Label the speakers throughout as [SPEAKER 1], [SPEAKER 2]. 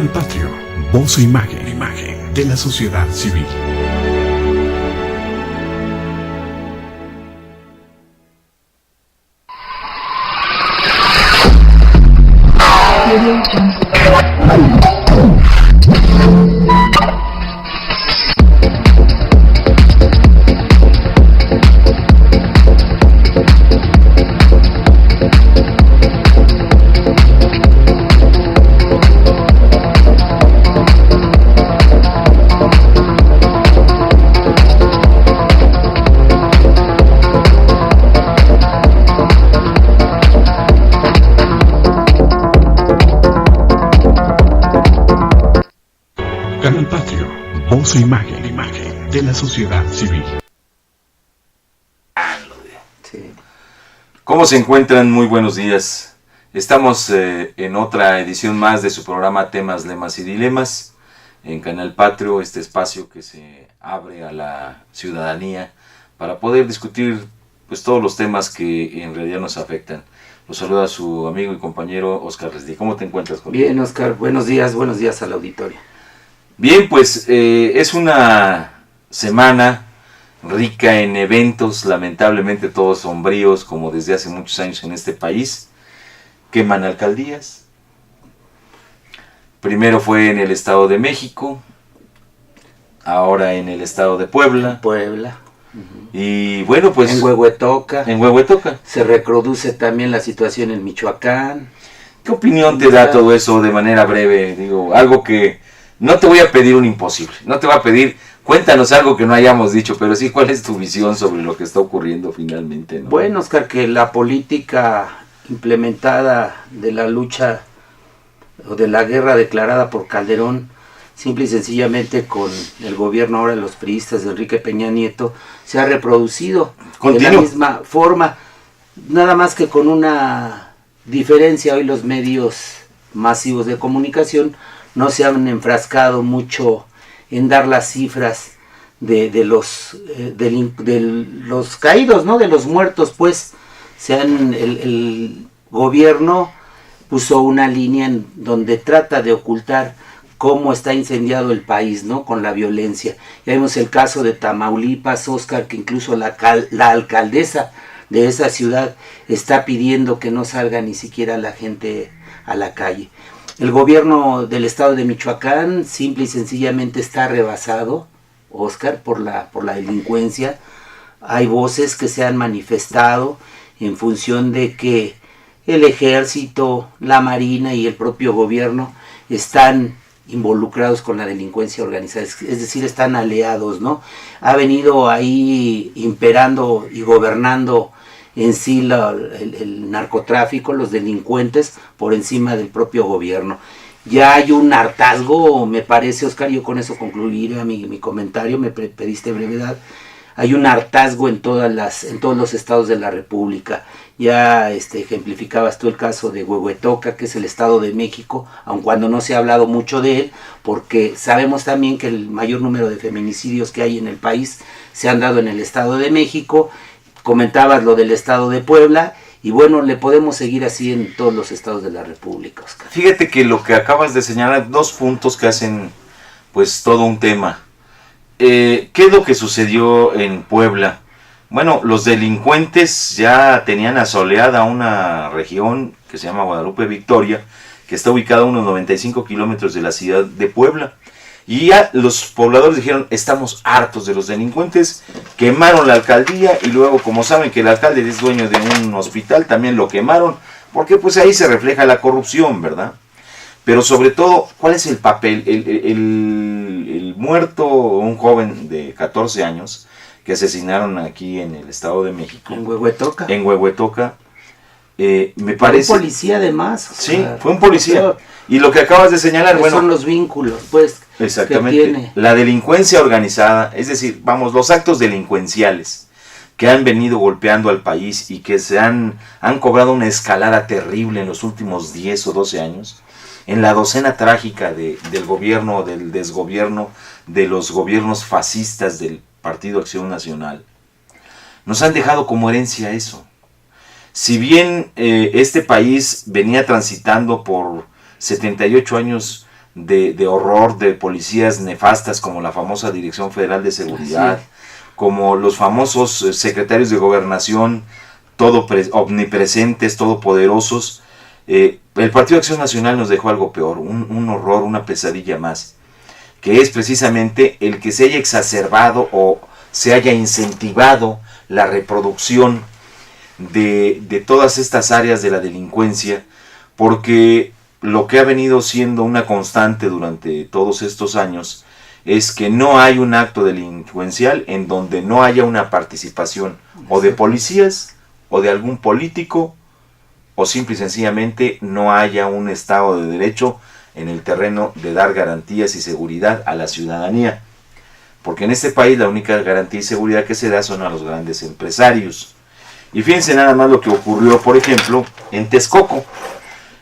[SPEAKER 1] Canal Patrio, voz e imagen de la sociedad civil. Canal Patrio, voz e imagen de la sociedad civil.
[SPEAKER 2] Sí.
[SPEAKER 3] ¿Cómo se encuentran? Muy buenos días. Estamos en otra edición más de su programa Temas, Lemas y Dilemas en Canal Patrio, este espacio que se abre a la ciudadanía para poder discutir pues todos los temas que en realidad nos afectan. Los saluda su amigo y compañero Oscar Resdi. ¿Cómo te encuentras, Jorge?
[SPEAKER 2] Bien, Oscar, buenos días al auditorio.
[SPEAKER 3] Bien, pues es una semana rica en eventos, lamentablemente todos sombríos, como desde hace muchos años en este país. Queman alcaldías. Primero fue en el Estado de México, ahora en el Estado de Puebla. Y bueno, pues
[SPEAKER 2] En Huehuetoca. Se reproduce también la situación en Michoacán.
[SPEAKER 3] ¿Qué opinión te da todo eso de manera breve? Digo, algo que no te voy a pedir un imposible, no te voy a pedir, cuéntanos algo que no hayamos dicho, pero sí, ¿cuál es tu visión sobre lo que está ocurriendo finalmente, ¿no?
[SPEAKER 2] Bueno, Oscar, que la política implementada de la lucha o de la guerra declarada por Calderón, simple y sencillamente con el gobierno ahora de los priistas de Enrique Peña Nieto, se ha reproducido de la misma forma, nada más que con una diferencia. Hoy los medios masivos de comunicación no se han enfrascado mucho en dar las cifras de los caídos, ¿no? De los muertos, pues el gobierno puso una línea en donde trata de ocultar cómo está incendiado el país, ¿no? Con la violencia. Ya vimos el caso de Tamaulipas, Oscar, que incluso la alcaldesa de esa ciudad está pidiendo que no salga ni siquiera la gente a la calle. El gobierno del estado de Michoacán simple y sencillamente está rebasado, Oscar, por la delincuencia. Hay voces que se han manifestado en función de que el ejército, la marina y el propio gobierno están involucrados con la delincuencia organizada, es decir, están aliados, ¿no? Ha venido ahí imperando y gobernando en sí el narcotráfico, los delincuentes, por encima del propio gobierno. Ya hay un hartazgo, me parece, Oscar, yo con eso concluiré mi comentario, me pediste brevedad. Hay un hartazgo en todos los estados de la República. Ya ejemplificabas tú el caso de Huehuetoca, que es el Estado de México, aun cuando no se ha hablado mucho de él, porque sabemos también que el mayor número de feminicidios que hay en el país se han dado en el Estado de México. Comentabas lo del Estado de Puebla, y bueno, le podemos seguir así en todos los estados de la República, Oscar.
[SPEAKER 3] Fíjate que lo que acabas de señalar, dos puntos que hacen pues todo un tema. ¿Qué es lo que sucedió en Puebla? Bueno, los delincuentes ya tenían asoleada una región que se llama Guadalupe Victoria, que está ubicada a unos 95 kilómetros de la ciudad de Puebla. Y ya los pobladores dijeron, estamos hartos de los delincuentes, quemaron la alcaldía y luego, como saben que el alcalde es dueño de un hospital, también lo quemaron, porque pues ahí se refleja la corrupción, ¿verdad? Pero sobre todo, ¿cuál es el papel? El muerto, un joven de 14 años, que asesinaron aquí en el Estado de México.
[SPEAKER 2] En Huehuetoca.
[SPEAKER 3] En Huehuetoca. Me parece...
[SPEAKER 2] Fue un policía además.
[SPEAKER 3] Sí, fue un policía. Y lo que acabas de señalar, bueno...
[SPEAKER 2] son los vínculos, pues,
[SPEAKER 3] exactamente,
[SPEAKER 2] que tiene.
[SPEAKER 3] La delincuencia organizada, es decir, vamos, los actos delincuenciales que han venido golpeando al país y que han cobrado una escalada terrible en los últimos 10 o 12 años, en la docena trágica del gobierno, del desgobierno, de los gobiernos fascistas del Partido Acción Nacional, nos han dejado como herencia eso. Si bien este país venía transitando por 78 años de horror, de policías nefastas como la famosa Dirección Federal de Seguridad, como los famosos secretarios de Gobernación, omnipresentes, todopoderosos. El Partido de Acción Nacional nos dejó algo peor, un horror, una pesadilla más, que es precisamente el que se haya exacerbado o se haya incentivado la reproducción de todas estas áreas de la delincuencia, porque lo que ha venido siendo una constante durante todos estos años es que no hay un acto delincuencial en donde no haya una participación o de policías o de algún político, o simple y sencillamente no haya un Estado de Derecho en el terreno de dar garantías y seguridad a la ciudadanía. Porque en este país la única garantía y seguridad que se da son a los grandes empresarios. Y fíjense nada más lo que ocurrió, por ejemplo, en Texcoco.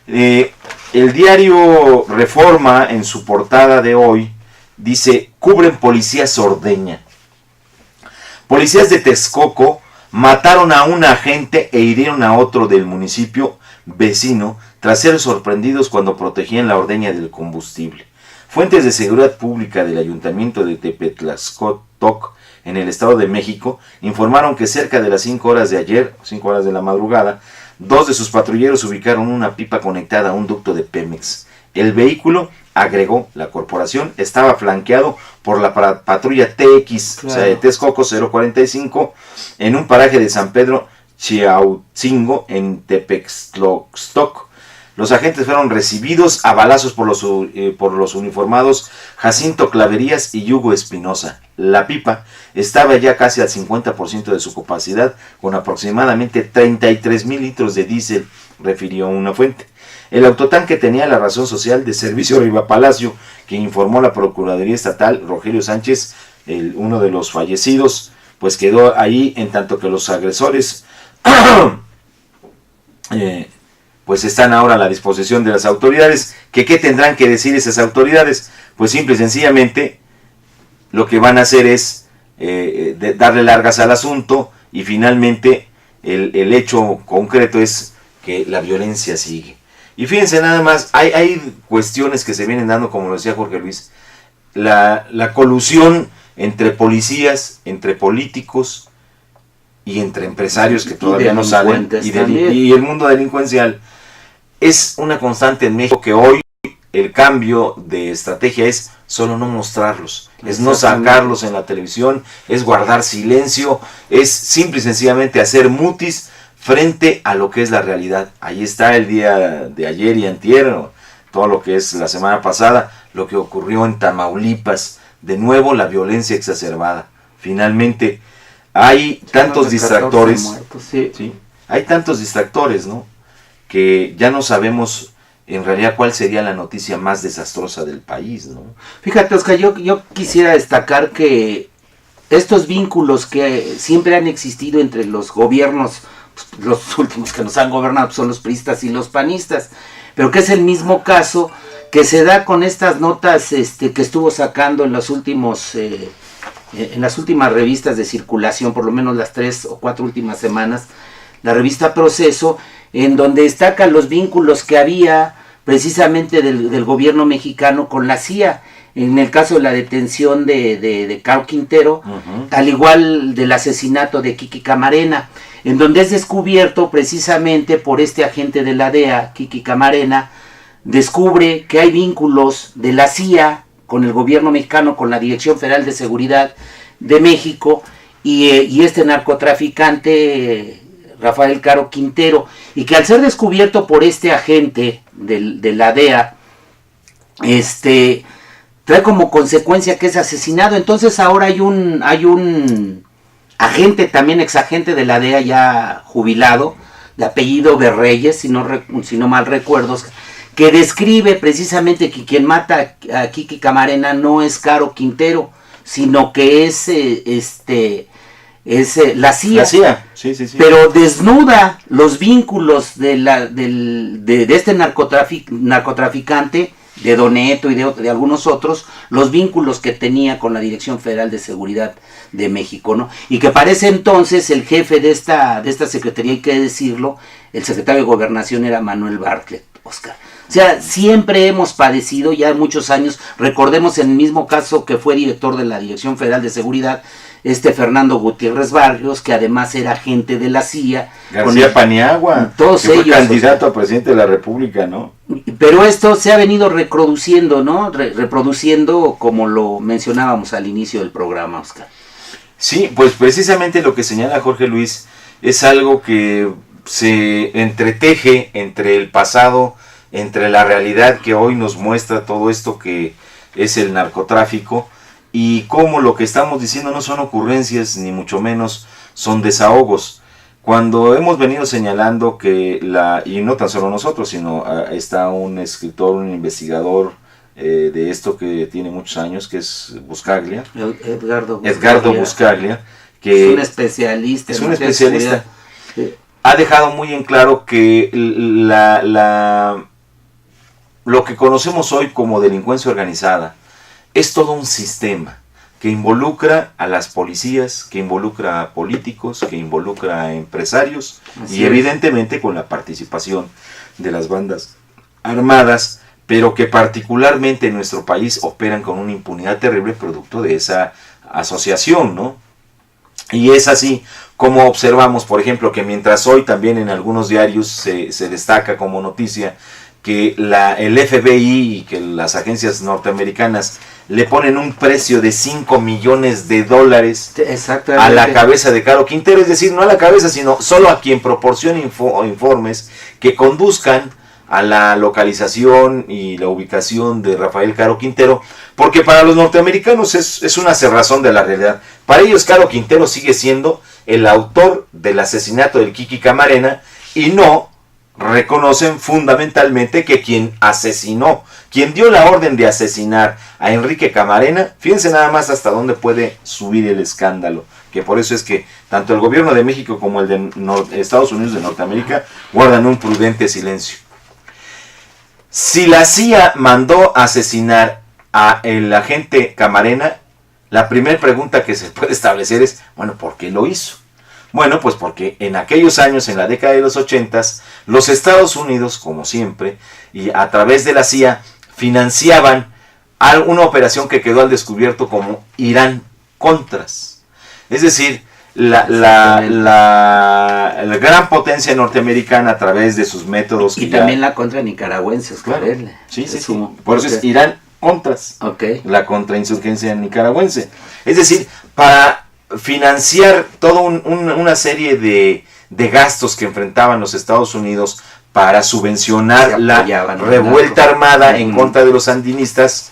[SPEAKER 3] El diario Reforma, en su portada de hoy, dice: cubren policías ordeña. Policías de Texcoco mataron a un agente e hirieron a otro del municipio vecino tras ser sorprendidos cuando protegían la ordeña del combustible. Fuentes de seguridad pública del ayuntamiento de Tepetlaxcotoc, en el Estado de México, informaron que cerca de las 5 horas de ayer, 5 horas de la madrugada, 2 de sus patrulleros ubicaron una pipa conectada a un ducto de Pemex. El vehículo, agregó la corporación, estaba flanqueado por la patrulla TX, claro, o sea, de Texcoco 045, en un paraje de San Pedro Chiautzingo, en Tepextloxtoc. Los agentes fueron recibidos a balazos por los uniformados Jacinto Claverías y Hugo Espinosa. La pipa estaba ya casi al 50% de su capacidad, con aproximadamente 33,000 litros de diésel, refirió una fuente. El autotanque tenía la razón social de Servicio Riva Palacio, que informó la Procuraduría Estatal. Rogelio Sánchez, uno de los fallecidos, pues quedó ahí, en tanto que los agresores pues están ahora a la disposición de las autoridades. ¿Qué tendrán que decir esas autoridades? Pues simple y sencillamente lo que van a hacer es darle largas al asunto, y finalmente el hecho concreto es que la violencia sigue. Y fíjense nada más, hay cuestiones que se vienen dando, como lo decía Jorge Luis, la colusión entre policías, entre políticos y entre empresarios que todavía no salen, y el mundo delincuencial. Es una constante en México, que hoy el cambio de estrategia es solo no mostrarlos, es no sacarlos en la televisión, es guardar silencio, es simple y sencillamente hacer mutis frente a lo que es la realidad. Ahí está el día de ayer y antier, todo lo que es la semana pasada, lo que ocurrió en Tamaulipas, de nuevo la violencia exacerbada. Finalmente hay tantos distractores, ¿sí? Hay tantos distractores, ¿no?, que ya no sabemos en realidad cuál sería la noticia más desastrosa del país, ¿no?
[SPEAKER 2] Fíjate, Oscar, yo quisiera destacar que estos vínculos que siempre han existido entre los gobiernos, pues, los últimos que nos han gobernado son los priistas y los panistas, pero que es el mismo caso que se da con estas notas que estuvo sacando en los últimos en las últimas revistas de circulación, por lo menos las 3 o 4 últimas semanas, la revista Proceso, en donde destacan los vínculos que había precisamente del gobierno mexicano con la CIA, en el caso de la detención de Caro Quintero, al igual del asesinato de Kiki Camarena, en donde es descubierto precisamente por este agente de la DEA, Kiki Camarena, descubre que hay vínculos de la CIA con el gobierno mexicano, con la Dirección Federal de Seguridad de México, y este narcotraficante Rafael Caro Quintero, y que al ser descubierto por este agente de la DEA, trae como consecuencia que es asesinado. Entonces ahora hay un agente, también exagente de la DEA, ya jubilado, de apellido Berreyes, si no mal recuerdo, que describe precisamente que quien mata a Kiki Camarena no es Caro Quintero, sino que es la CIA. La CIA. Sí. Pero desnuda los vínculos de este narcotraficante, de Doneto y de algunos otros, los vínculos que tenía con la Dirección Federal de Seguridad de México, ¿no? Y que parece entonces el jefe de esta secretaría, hay que decirlo, el secretario de Gobernación era Manuel Bartlett, Oscar. O sea, siempre hemos padecido ya muchos años. Recordemos el mismo caso que fue director de la Dirección Federal de Seguridad, Fernando Gutiérrez Barrios, que además era agente de la CIA.
[SPEAKER 3] García Paniagua,
[SPEAKER 2] todos
[SPEAKER 3] que fue
[SPEAKER 2] ellos,
[SPEAKER 3] candidato a presidente de la República, ¿no?
[SPEAKER 2] Pero esto se ha venido reproduciendo, ¿no? Reproduciendo como lo mencionábamos al inicio del programa, Oscar.
[SPEAKER 3] Sí, pues precisamente lo que señala Jorge Luis es algo que se entreteje entre el pasado, entre la realidad que hoy nos muestra todo esto que es el narcotráfico, y cómo lo que estamos diciendo no son ocurrencias, ni mucho menos son desahogos. Cuando hemos venido señalando que y no tan solo nosotros, sino está un escritor, un investigador de esto que tiene muchos años, que es Buscaglia, Edgardo Buscaglia, que
[SPEAKER 2] es un especialista.
[SPEAKER 3] Es un especialista. Ha dejado muy en claro que lo que conocemos hoy como delincuencia organizada es todo un sistema que involucra a las policías, que involucra a políticos, que involucra a empresarios, y evidentemente con la participación de las bandas armadas, pero que particularmente en nuestro país operan con una impunidad terrible producto de esa asociación, ¿no? Y es así como observamos, por ejemplo, que mientras hoy también en algunos diarios se destaca como noticia que el FBI y que las agencias norteamericanas le ponen un precio de $5 millones a la cabeza de Caro Quintero, es decir, no a la cabeza, sino solo a quien proporcione informes que conduzcan a la localización y la ubicación de Rafael Caro Quintero, porque para los norteamericanos es una cerrazón de la realidad. Para ellos Caro Quintero sigue siendo el autor del asesinato del Kiki Camarena, y no reconocen fundamentalmente que quien asesinó, quien dio la orden de asesinar a Enrique Camarena, fíjense nada más hasta dónde puede subir el escándalo, que por eso es que tanto el gobierno de México como el de Estados Unidos de Norteamérica guardan un prudente silencio. Si la CIA mandó asesinar a el agente Camarena, la primera pregunta que se puede establecer es, bueno, ¿por qué lo hizo? Bueno, pues porque en aquellos años, en la década de los 80s, los Estados Unidos, como siempre, y a través de la CIA, financiaban una operación que quedó al descubierto como Irán Contras. Es decir, la gran potencia norteamericana a través de sus métodos.
[SPEAKER 2] Y también la contra nicaragüense, Oscar.
[SPEAKER 3] Claro. Sí. Por eso es Irán Contras, la contrainsurgencia nicaragüense. Es decir, para financiar toda una serie de gastos que enfrentaban los Estados Unidos para subvencionar la revuelta armada en contra de los sandinistas,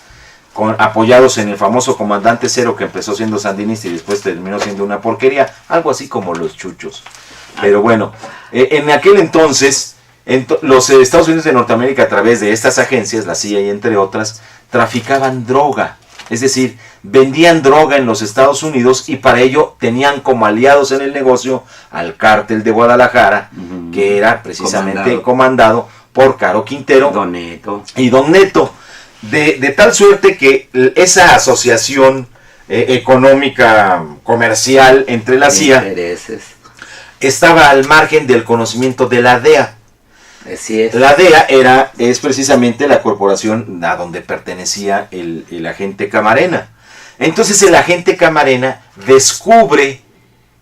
[SPEAKER 3] apoyados en el famoso Comandante Cero, que empezó siendo sandinista y después terminó siendo una porquería, algo así como los chuchos. Pero bueno, en aquel entonces los Estados Unidos de Norteamérica, a través de estas agencias, la CIA y entre otras, traficaban droga. Es decir, vendían droga en los Estados Unidos, y para ello tenían como aliados en el negocio al cártel de Guadalajara, que era precisamente comandado por Caro Quintero y Don Neto. De tal suerte que esa asociación económica, comercial entre la CIA estaba al margen del conocimiento de la DEA.
[SPEAKER 2] Así es.
[SPEAKER 3] La DEA es precisamente la corporación a donde pertenecía el agente Camarena. Entonces el agente Camarena descubre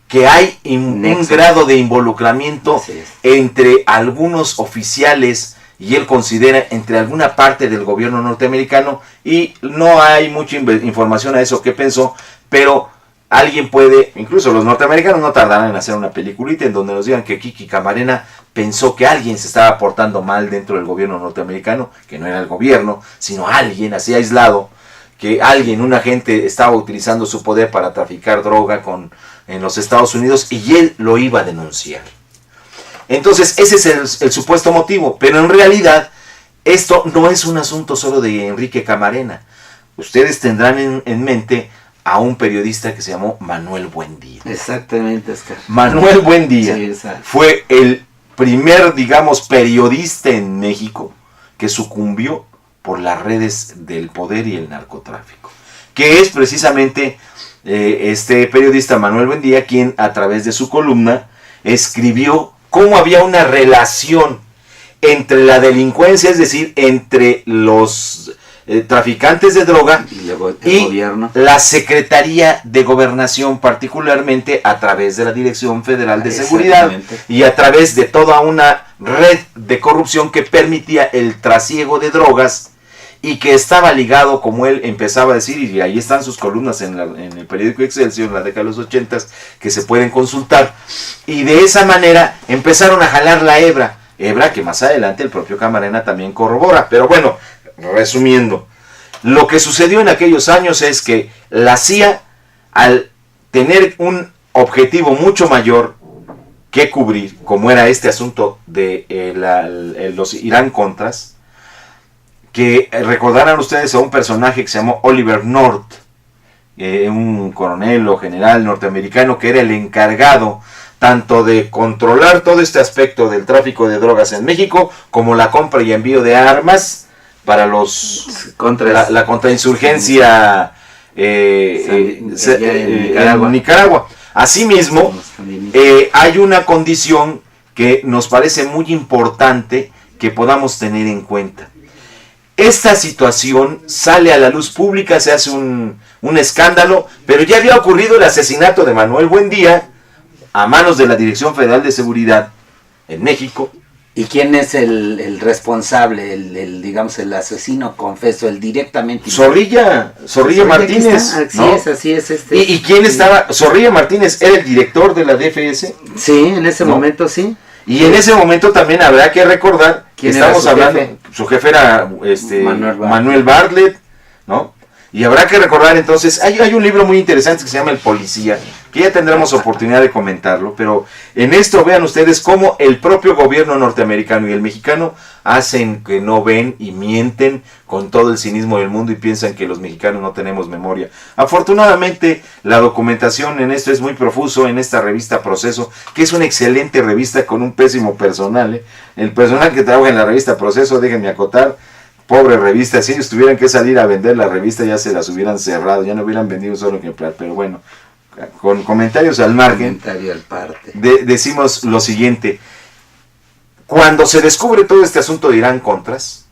[SPEAKER 3] que hay un grado de involucramiento entre algunos oficiales, y él considera entre alguna parte del gobierno norteamericano, y no hay mucha información a eso que pensó, pero alguien puede, incluso los norteamericanos no tardarán en hacer una peliculita en donde nos digan que Kiki Camarena pensó que alguien se estaba portando mal dentro del gobierno norteamericano, que no era el gobierno, sino alguien así aislado, que un agente estaba utilizando su poder para traficar droga en los Estados Unidos, y él lo iba a denunciar. Entonces ese es el supuesto motivo, pero en realidad esto no es un asunto solo de Enrique Camarena. Ustedes tendrán en mente a un periodista que se llamó Manuel Buendía.
[SPEAKER 2] Exactamente, Oscar.
[SPEAKER 3] Manuel Buendía fue el primer, digamos, periodista en México que sucumbió por las redes del poder y el narcotráfico, que es precisamente este periodista Manuel Buendía quien, a través de su columna, escribió cómo había una relación entre la delincuencia, es decir, entre los traficantes de droga
[SPEAKER 2] Y luego el gobierno.
[SPEAKER 3] la Secretaría de Gobernación, particularmente a través de la Dirección Federal de Seguridad y a través de toda una red de corrupción que permitía el trasiego de drogas y que estaba ligado, como él empezaba a decir, y ahí están sus columnas en el periódico Excelsior en la década de los 80 que se pueden consultar, y de esa manera empezaron a jalar la hebra que más adelante el propio Camarena también corrobora. Pero bueno, resumiendo, lo que sucedió en aquellos años es que la CIA, al tener un objetivo mucho mayor que cubrir, como era este asunto de los Irán Contras, que recordarán ustedes a un personaje que se llamó Oliver North, un coronel o general norteamericano que era el encargado tanto de controlar todo este aspecto del tráfico de drogas en México, como la compra y envío de armas para la contrainsurgencia en Nicaragua. Asimismo, hay una condición que nos parece muy importante que podamos tener en cuenta. Esta situación sale a la luz pública, se hace un escándalo, pero ya había ocurrido el asesinato de Manuel Buendía a manos de la Dirección Federal de Seguridad en México.
[SPEAKER 2] ¿Y quién es el responsable, digamos, el asesino confeso, el directamente?
[SPEAKER 3] Zorrilla Martínez.
[SPEAKER 2] Así es.
[SPEAKER 3] ¿Y quién estaba? Zorrilla Martínez era el director de la DFS.
[SPEAKER 2] Sí, en ese momento sí.
[SPEAKER 3] Y en ese momento también habrá que recordar que estamos hablando, su jefe era Manuel Bartlett, ¿no? Y habrá que recordar entonces, hay un libro muy interesante que se llama El Policía, que ya tendremos oportunidad de comentarlo, pero en esto vean ustedes cómo el propio gobierno norteamericano y el mexicano hacen que no ven y mienten con todo el cinismo del mundo y piensan que los mexicanos no tenemos memoria. Afortunadamente la documentación en esto es muy profuso en esta revista Proceso, que es una excelente revista con un pésimo personal. El personal que trabaja en la revista Proceso, déjenme acotar, pobre revista, si ellos tuvieran que salir a vender la revista ya se las hubieran cerrado, ya no hubieran vendido un solo ejemplar, pero bueno, con comentarios al margen, decimos lo siguiente: cuando se descubre todo este asunto de Irán Contras,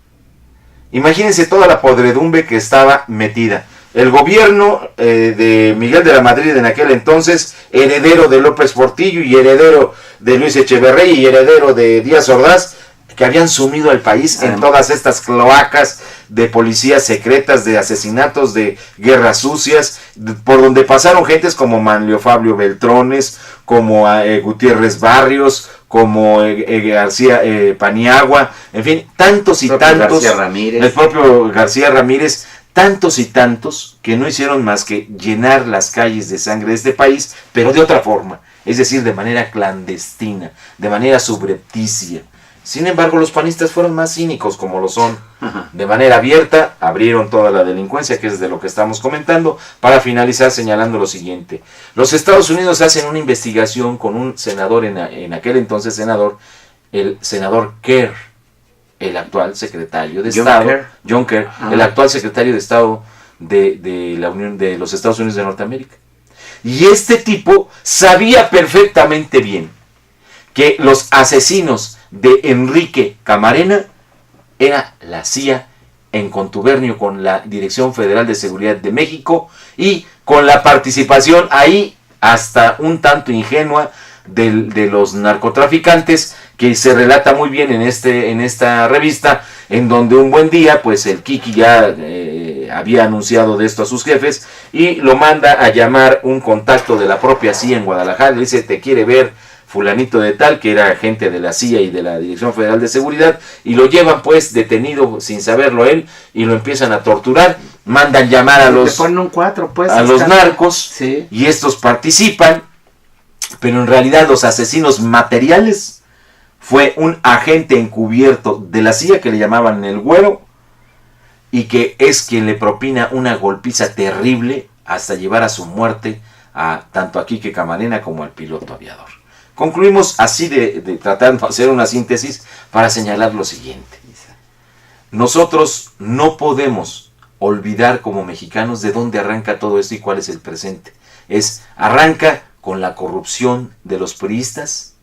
[SPEAKER 3] imagínense toda la podredumbre que estaba metida. El gobierno de Miguel de la Madrid en aquel entonces, heredero de López Portillo y heredero de Luis Echeverría y heredero de Díaz Ordaz, que habían sumido al país en todas estas cloacas de policías secretas, de asesinatos, de guerras sucias, por donde pasaron gentes como Manlio Fabio Beltrones, como Gutiérrez Barrios, como García Paniagua, en fin, tantos y tantos, el propio García Ramírez, tantos y tantos que no hicieron más que llenar las calles de sangre de este país, pero de otra forma, es decir, de manera clandestina, de manera subrepticia. Sin embargo, los panistas fueron más cínicos, como lo son. De manera abierta, abrieron toda la delincuencia, que es de lo que estamos comentando, para finalizar señalando lo siguiente. Los Estados Unidos hacen una investigación con un senador, en aquel entonces senador, el senador Kerr, el actual secretario de Estado, John Kerr, el actual secretario de Estado de la Unión de los Estados Unidos de Norteamérica. Y este tipo sabía perfectamente bien que los asesinos de Enrique Camarena era la CIA en contubernio con la Dirección Federal de Seguridad de México y con la participación ahí hasta un tanto ingenua de los narcotraficantes, que se relata muy bien en esta revista, en donde un buen día pues el Kiki ya había anunciado de esto a sus jefes y lo manda a llamar un contacto de la propia CIA en Guadalajara. Le dice: te quiere ver fulanito de tal, que era agente de la CIA y de la Dirección Federal de Seguridad, y lo llevan pues detenido sin saberlo él, y lo empiezan a torturar, mandan llamar a los narcos, sí, y estos participan, pero en realidad los asesinos materiales fue un agente encubierto de la CIA que le llamaban el Güero, y que es quien le propina una golpiza terrible hasta llevar a su muerte a tanto a Quique Camarena como al piloto aviador. Concluimos así tratando de hacer una síntesis para señalar lo siguiente. Nosotros no podemos olvidar como mexicanos de dónde arranca todo esto y cuál es el presente. Arranca con la corrupción de los priistas,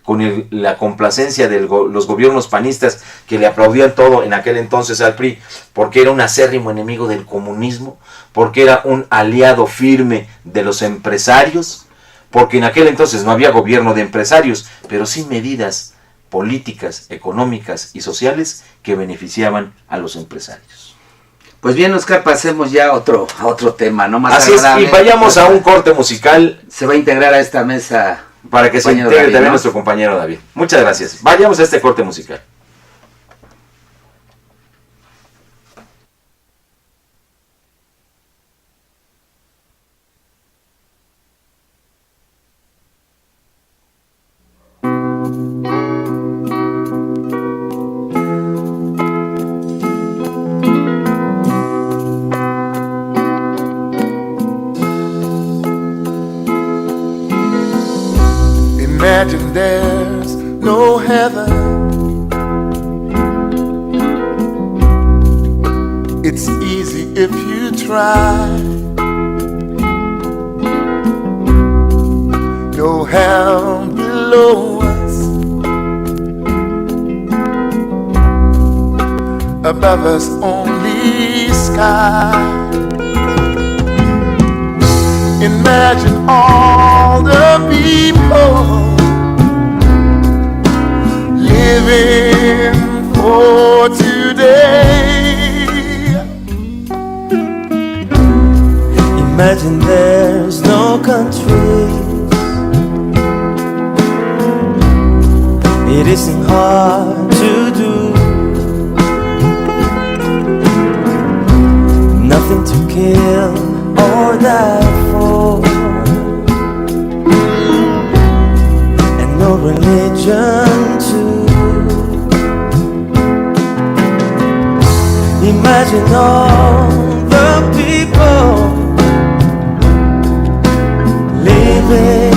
[SPEAKER 3] con la complacencia de los gobiernos panistas que le aplaudían todo en aquel entonces al PRI, porque era un acérrimo enemigo del comunismo, porque era un aliado firme de los empresarios, porque en aquel entonces no había gobierno de empresarios, pero sí medidas políticas, económicas y sociales que beneficiaban a los empresarios.
[SPEAKER 2] Pues bien, Oscar, pasemos ya a otro tema, ¿no? Más
[SPEAKER 3] así
[SPEAKER 2] agradable.
[SPEAKER 3] Es, y vayamos a un corte musical.
[SPEAKER 2] Se va a integrar a esta mesa
[SPEAKER 3] para que se integre
[SPEAKER 2] David,
[SPEAKER 3] también
[SPEAKER 2] ¿no?
[SPEAKER 3] Nuestro compañero David. Muchas gracias. Vayamos a este corte musical.
[SPEAKER 4] Imagine there's no heaven. It's easy if you try. No hell below us, above us only sky. Imagine all the people living for today.
[SPEAKER 5] Imagine there's no countries. It isn't hard to do. Nothing to kill or die for, and no religion too. Imagine all the people living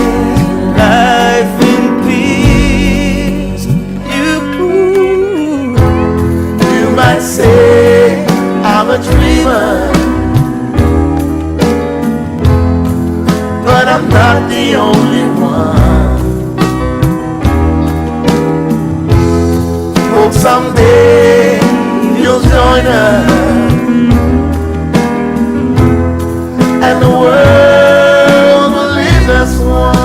[SPEAKER 5] life in peace.
[SPEAKER 4] You might say I'm a dreamer, but I'm not the only one. Hope someday you'll join us, and the world will live as one.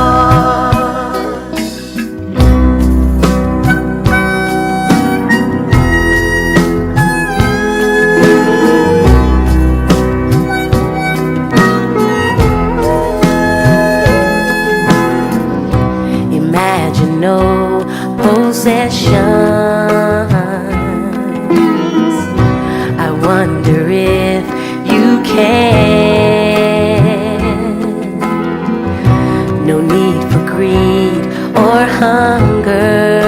[SPEAKER 6] Imagine no possessions. I wonder if you can. No need for greed or hunger.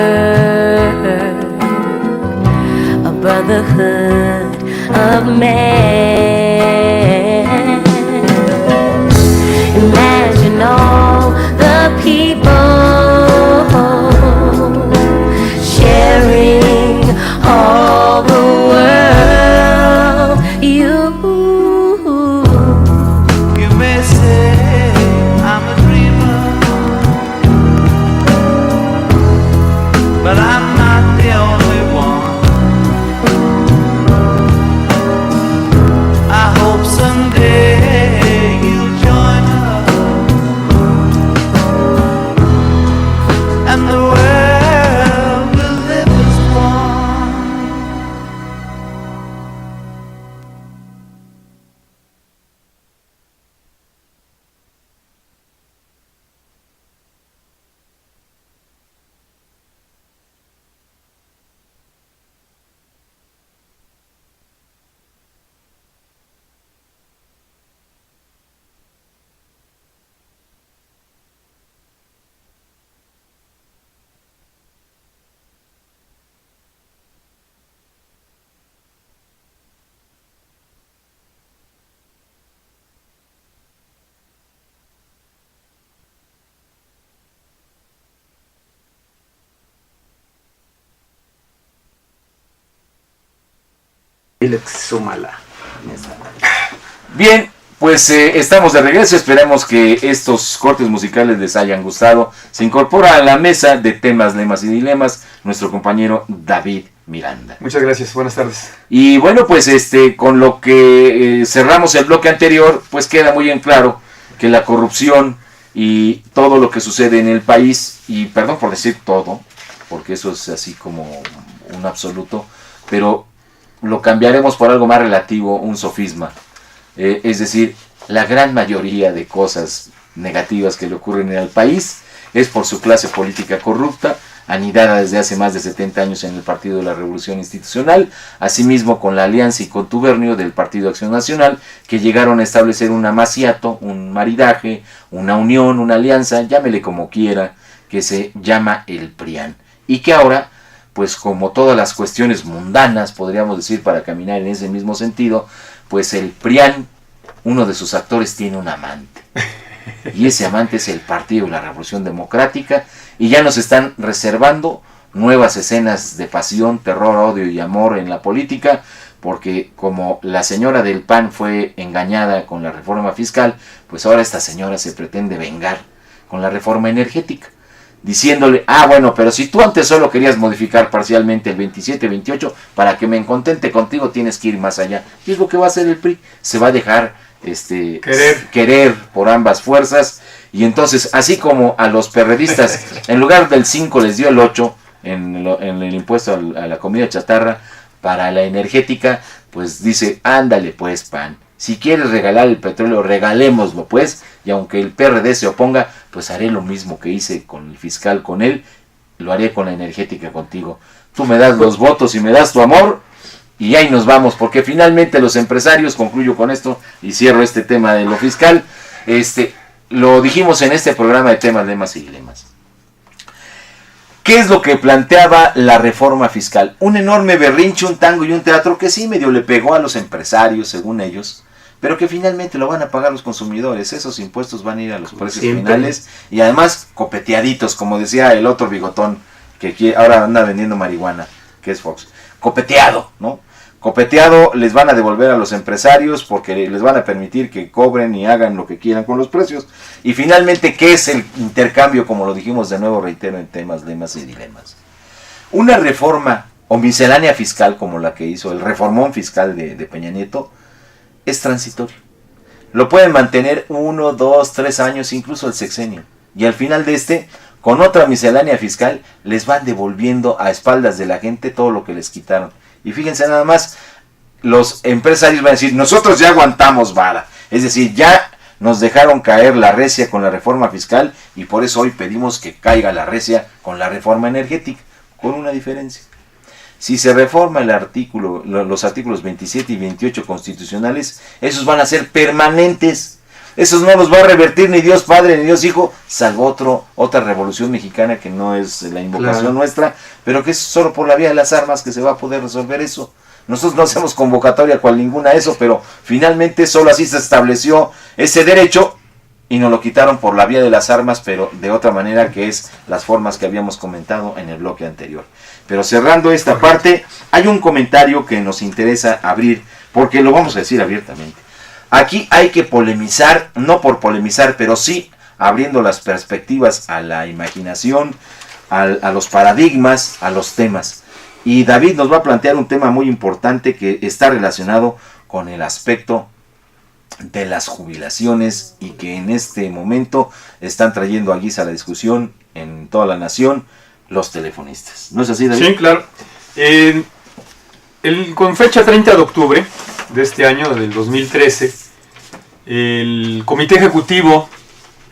[SPEAKER 6] A brotherhood of man. Imagine all the people sharing all the world.
[SPEAKER 5] You may say I'm a dreamer, but I'm not the only one. I hope someday you'll join us, and the world will live as one.
[SPEAKER 2] Dile que se suma la mesa.
[SPEAKER 3] Bien, pues estamos de regreso, esperemos que estos cortes musicales les hayan gustado. Se incorpora a la mesa de temas, lemas y dilemas nuestro compañero David Miranda.
[SPEAKER 7] Muchas gracias, buenas tardes.
[SPEAKER 3] Y bueno, pues con lo que cerramos el bloque anterior, pues queda muy en claro que la corrupción y todo lo que sucede en el país, y perdón por decir todo, porque eso es así como un absoluto, pero lo cambiaremos por algo más relativo, un sofisma. Es decir, la gran mayoría de cosas negativas que le ocurren en el país es por su clase política corrupta, anidada desde hace más de 70 años en el Partido de la Revolución Institucional, asimismo con la alianza y contubernio del Partido Acción Nacional, que llegaron a establecer un amaciato, un maridaje, una unión, una alianza, llámele como quiera, que se llama el PRIAN. Y que ahora, pues como todas las cuestiones mundanas, podríamos decir, para caminar en ese mismo sentido, pues el PRIAN, uno de sus actores tiene un amante. Y ese amante es el Partido de la Revolución Democrática, y ya nos están reservando nuevas escenas de pasión, terror, odio y amor en la política, porque como la señora del PAN fue engañada con la reforma fiscal, pues ahora esta señora se pretende vengar con la reforma energética, diciéndole, bueno, pero si tú antes solo querías modificar parcialmente el 27-28, para que me contente contigo tienes que ir más allá. Y es lo que va a hacer el PRI, se va a dejar querer por ambas fuerzas, y entonces, así como a los perredistas, en lugar del 5 les dio el 8 en el impuesto a la comida chatarra, para la energética, pues dice, ándale pues PAN, si quieres regalar el petróleo, regalémoslo pues, y aunque el PRD se oponga, pues haré lo mismo que hice con el fiscal con él, lo haré con la energética contigo. Tú me das los votos y me das tu amor, y ahí nos vamos, porque finalmente los empresarios, concluyo con esto y cierro este tema de lo fiscal, lo dijimos en este programa de temas, lemas y dilemas. ¿Qué es lo que planteaba la reforma fiscal? Un enorme berrinche, un tango y un teatro que sí medio le pegó a los empresarios, según ellos, pero que finalmente lo van a pagar los consumidores. Esos impuestos van a ir a los precios finales, y además copeteaditos, como decía el otro bigotón que ahora anda vendiendo marihuana, que es Fox. Copeteado, ¿no? Copeteado les van a devolver a los empresarios, porque les van a permitir que cobren y hagan lo que quieran con los precios. Y finalmente, ¿qué es el intercambio? Como lo dijimos de nuevo, reitero, en temas, lemas y dilemas. Una reforma o miscelánea fiscal como la que hizo el reformón fiscal de Peña Nieto es transitorio. Lo pueden mantener 1, 2, 3 años, incluso el sexenio. Y al final de con otra miscelánea fiscal, les van devolviendo a espaldas de la gente todo lo que les quitaron. Y fíjense nada más, los empresarios van a decir, nosotros ya aguantamos vara. Es decir, ya nos dejaron caer la recia con la reforma fiscal, y por eso hoy pedimos que caiga la recia con la reforma energética, con una diferencia. Si se reforma los artículos 27 y 28 constitucionales, esos van a ser permanentes. Esos no los va a revertir ni Dios Padre ni Dios Hijo, salvo otra revolución mexicana que no es la invocación nuestra, pero que es solo por la vía de las armas que se va a poder resolver eso. Nosotros no hacemos convocatoria cual ninguna de eso, pero finalmente solo así se estableció ese derecho, y nos lo quitaron por la vía de las armas, pero de otra manera, que es las formas que habíamos comentado en el bloque anterior. Pero cerrando esta parte, hay un comentario que nos interesa abrir, porque lo vamos a decir abiertamente. Aquí hay que polemizar, no por polemizar, pero sí abriendo las perspectivas a la imaginación, a los paradigmas, a los temas. Y David nos va a plantear un tema muy importante que está relacionado con el aspecto de las jubilaciones, y que en este momento están trayendo a guisa la discusión en toda la nación los telefonistas. ¿No es así, David?
[SPEAKER 7] Sí, claro. Con fecha 30 de octubre de este año, del 2013, el Comité Ejecutivo,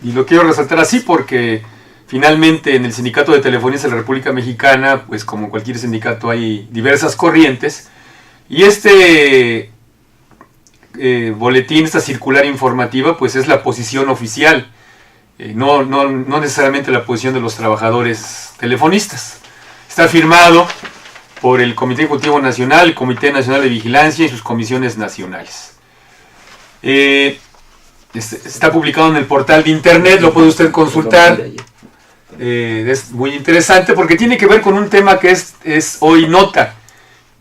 [SPEAKER 7] y lo quiero resaltar así porque finalmente en el Sindicato de Telefonistas de la República Mexicana, pues como cualquier sindicato hay diversas corrientes, y boletín, esta circular informativa, pues es la posición oficial, no necesariamente la posición de los trabajadores telefonistas. Está firmado por el Comité Ejecutivo Nacional, el Comité Nacional de Vigilancia y sus comisiones nacionales. Está publicado en el portal de internet, lo puede usted consultar. Es muy interesante porque tiene que ver con un tema que es hoy nota,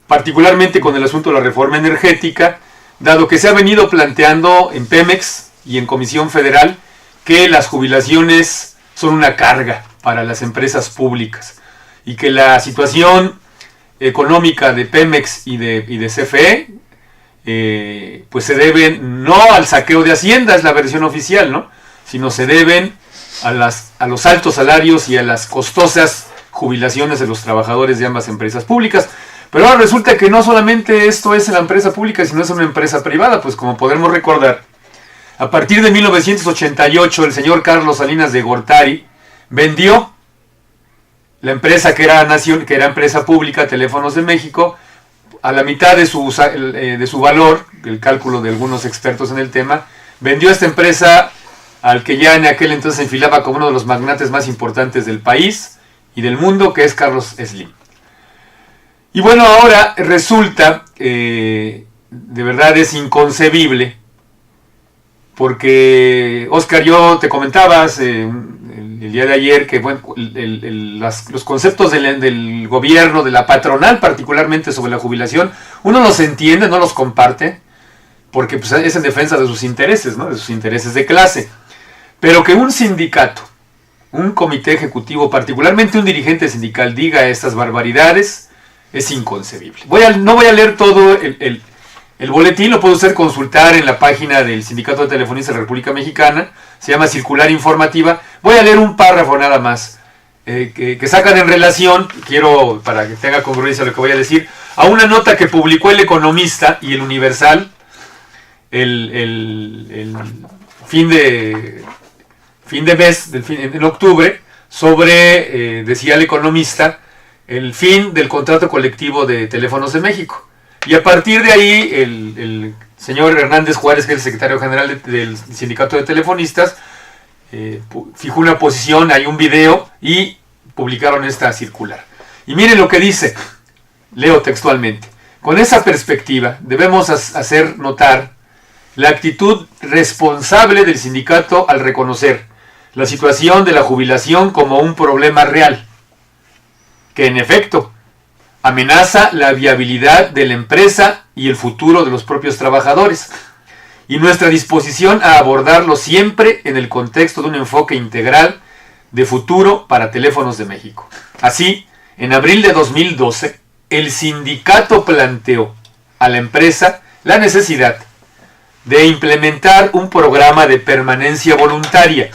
[SPEAKER 7] particularmente con el asunto de la reforma energética, dado que se ha venido planteando en Pemex y en Comisión Federal que las jubilaciones son una carga para las empresas públicas y que la situación económica de Pemex y de CFE pues se deben no al saqueo de Hacienda, es la versión oficial, ¿no?, sino se deben a los altos salarios y a las costosas jubilaciones de los trabajadores de ambas empresas públicas. Pero ahora resulta que no solamente esto es en la empresa pública, sino es una empresa privada, pues como podemos recordar, a partir de 1988 el señor Carlos Salinas de Gortari vendió la empresa que era empresa pública, Teléfonos de México, a la mitad de su valor, el cálculo de algunos expertos en el tema, vendió esta empresa al que ya en aquel entonces se enfilaba como uno de los magnates más importantes del país y del mundo, que es Carlos Slim. Y bueno, ahora resulta, de verdad es inconcebible, porque Oscar, yo te comentabas el día de ayer que bueno, los conceptos del gobierno, de la patronal particularmente sobre la jubilación, uno los entiende, no los comparte, porque pues, es en defensa de sus intereses, ¿no?, de sus intereses de clase. Pero que un sindicato, un comité ejecutivo, particularmente un dirigente sindical, diga estas barbaridades, es inconcebible. No voy a leer todo el boletín, lo puede usted consultar en la página del Sindicato de Telefonistas de la República Mexicana, se llama Circular Informativa. Voy a leer un párrafo nada más, que sacan en relación, quiero para que tenga congruencia lo que voy a decir, a una nota que publicó El Economista y El Universal el fin de mes, en octubre, sobre, decía El Economista, el fin del contrato colectivo de Teléfonos de México. Y a partir de ahí, el señor Hernández Juárez, que es el secretario general del Sindicato de Telefonistas, fijó una posición, hay un video, y publicaron esta circular. Y miren lo que dice, leo textualmente: con esa perspectiva, debemos hacer notar la actitud responsable del sindicato al reconocer la situación de la jubilación como un problema real, que en efecto amenaza la viabilidad de la empresa y el futuro de los propios trabajadores, y nuestra disposición a abordarlo siempre en el contexto de un enfoque integral de futuro para Teléfonos de México. Así, en abril de 2012, el sindicato planteó a la empresa la necesidad de implementar un programa de permanencia voluntaria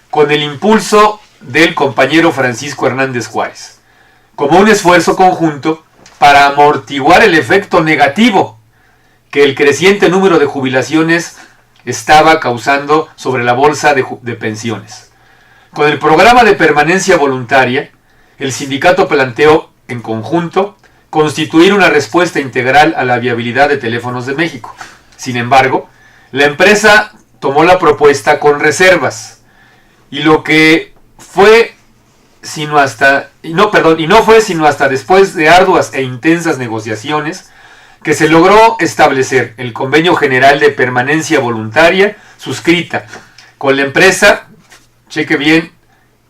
[SPEAKER 7] con el impulso del compañero Francisco Hernández Juárez, como un esfuerzo conjunto para amortiguar el efecto negativo que el creciente número de jubilaciones estaba causando sobre la bolsa de pensiones. Con el programa de permanencia voluntaria, el sindicato planteó en conjunto constituir una respuesta integral a la viabilidad de Teléfonos de México. Sin embargo, la empresa tomó la propuesta con reservas, y no fue sino hasta después de arduas e intensas negociaciones que se logró establecer el convenio general de permanencia voluntaria suscrita con la empresa, cheque bien,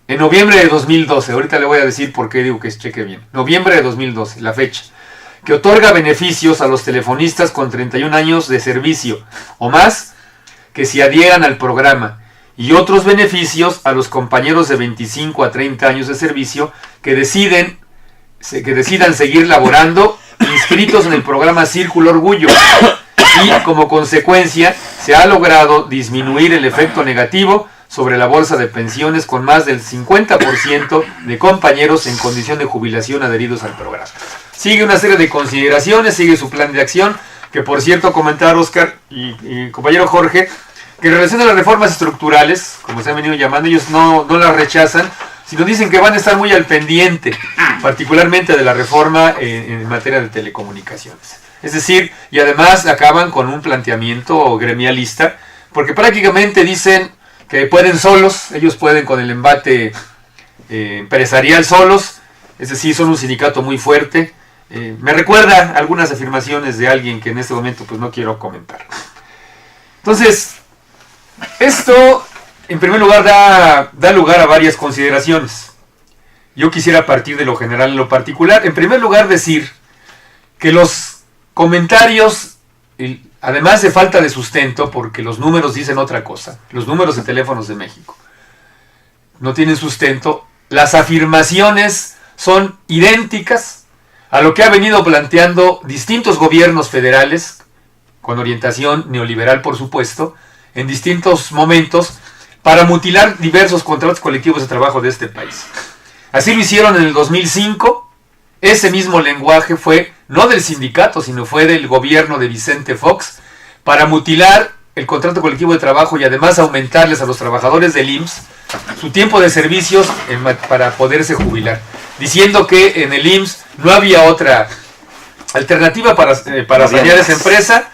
[SPEAKER 7] en noviembre de 2012, ahorita le voy a decir por qué digo que es cheque bien, noviembre de 2012, la fecha, que otorga beneficios a los telefonistas con 31 años de servicio o más que se adhieran al programa, y otros beneficios a los compañeros de 25 a 30 años de servicio que decidan seguir laborando inscritos en el programa Círculo Orgullo, y como consecuencia se ha logrado disminuir el efecto negativo sobre la bolsa de pensiones con más del 50% de compañeros en condición de jubilación adheridos al programa. Sigue una serie de consideraciones, sigue su plan de acción, que por cierto comentar Oscar y compañero Jorge, que en relación a las reformas estructurales, como se han venido llamando, ellos no las rechazan, sino dicen que van a estar muy al pendiente, particularmente de la reforma en materia de telecomunicaciones. Es decir, y además acaban con un planteamiento gremialista, porque prácticamente dicen que pueden solos, ellos pueden con el embate empresarial solos, es decir, son un sindicato muy fuerte. Me recuerda algunas afirmaciones de alguien que en este momento pues no quiero comentar. Entonces, esto en primer lugar da lugar a varias consideraciones. Yo quisiera partir de lo general en lo particular. En primer lugar decir que los comentarios además de falta de sustento, porque los números dicen otra cosa, los números de Teléfonos de México no tienen sustento, las afirmaciones son idénticas a lo que ha venido planteando distintos gobiernos federales, con orientación neoliberal por supuesto, en distintos momentos, para mutilar diversos contratos colectivos de trabajo de este país. Así lo hicieron en el 2005, ese mismo lenguaje fue no del sindicato, sino fue del gobierno de Vicente Fox, para mutilar el contrato colectivo de trabajo y además aumentarles a los trabajadores del IMSS su tiempo de servicios para poderse jubilar, diciendo que en el IMSS no había otra alternativa para sanear esa empresa,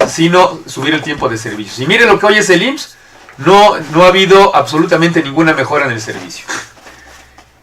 [SPEAKER 7] sino subir el tiempo de servicios. Y mire lo que hoy es el IMSS, no ha habido absolutamente ninguna mejora en el servicio.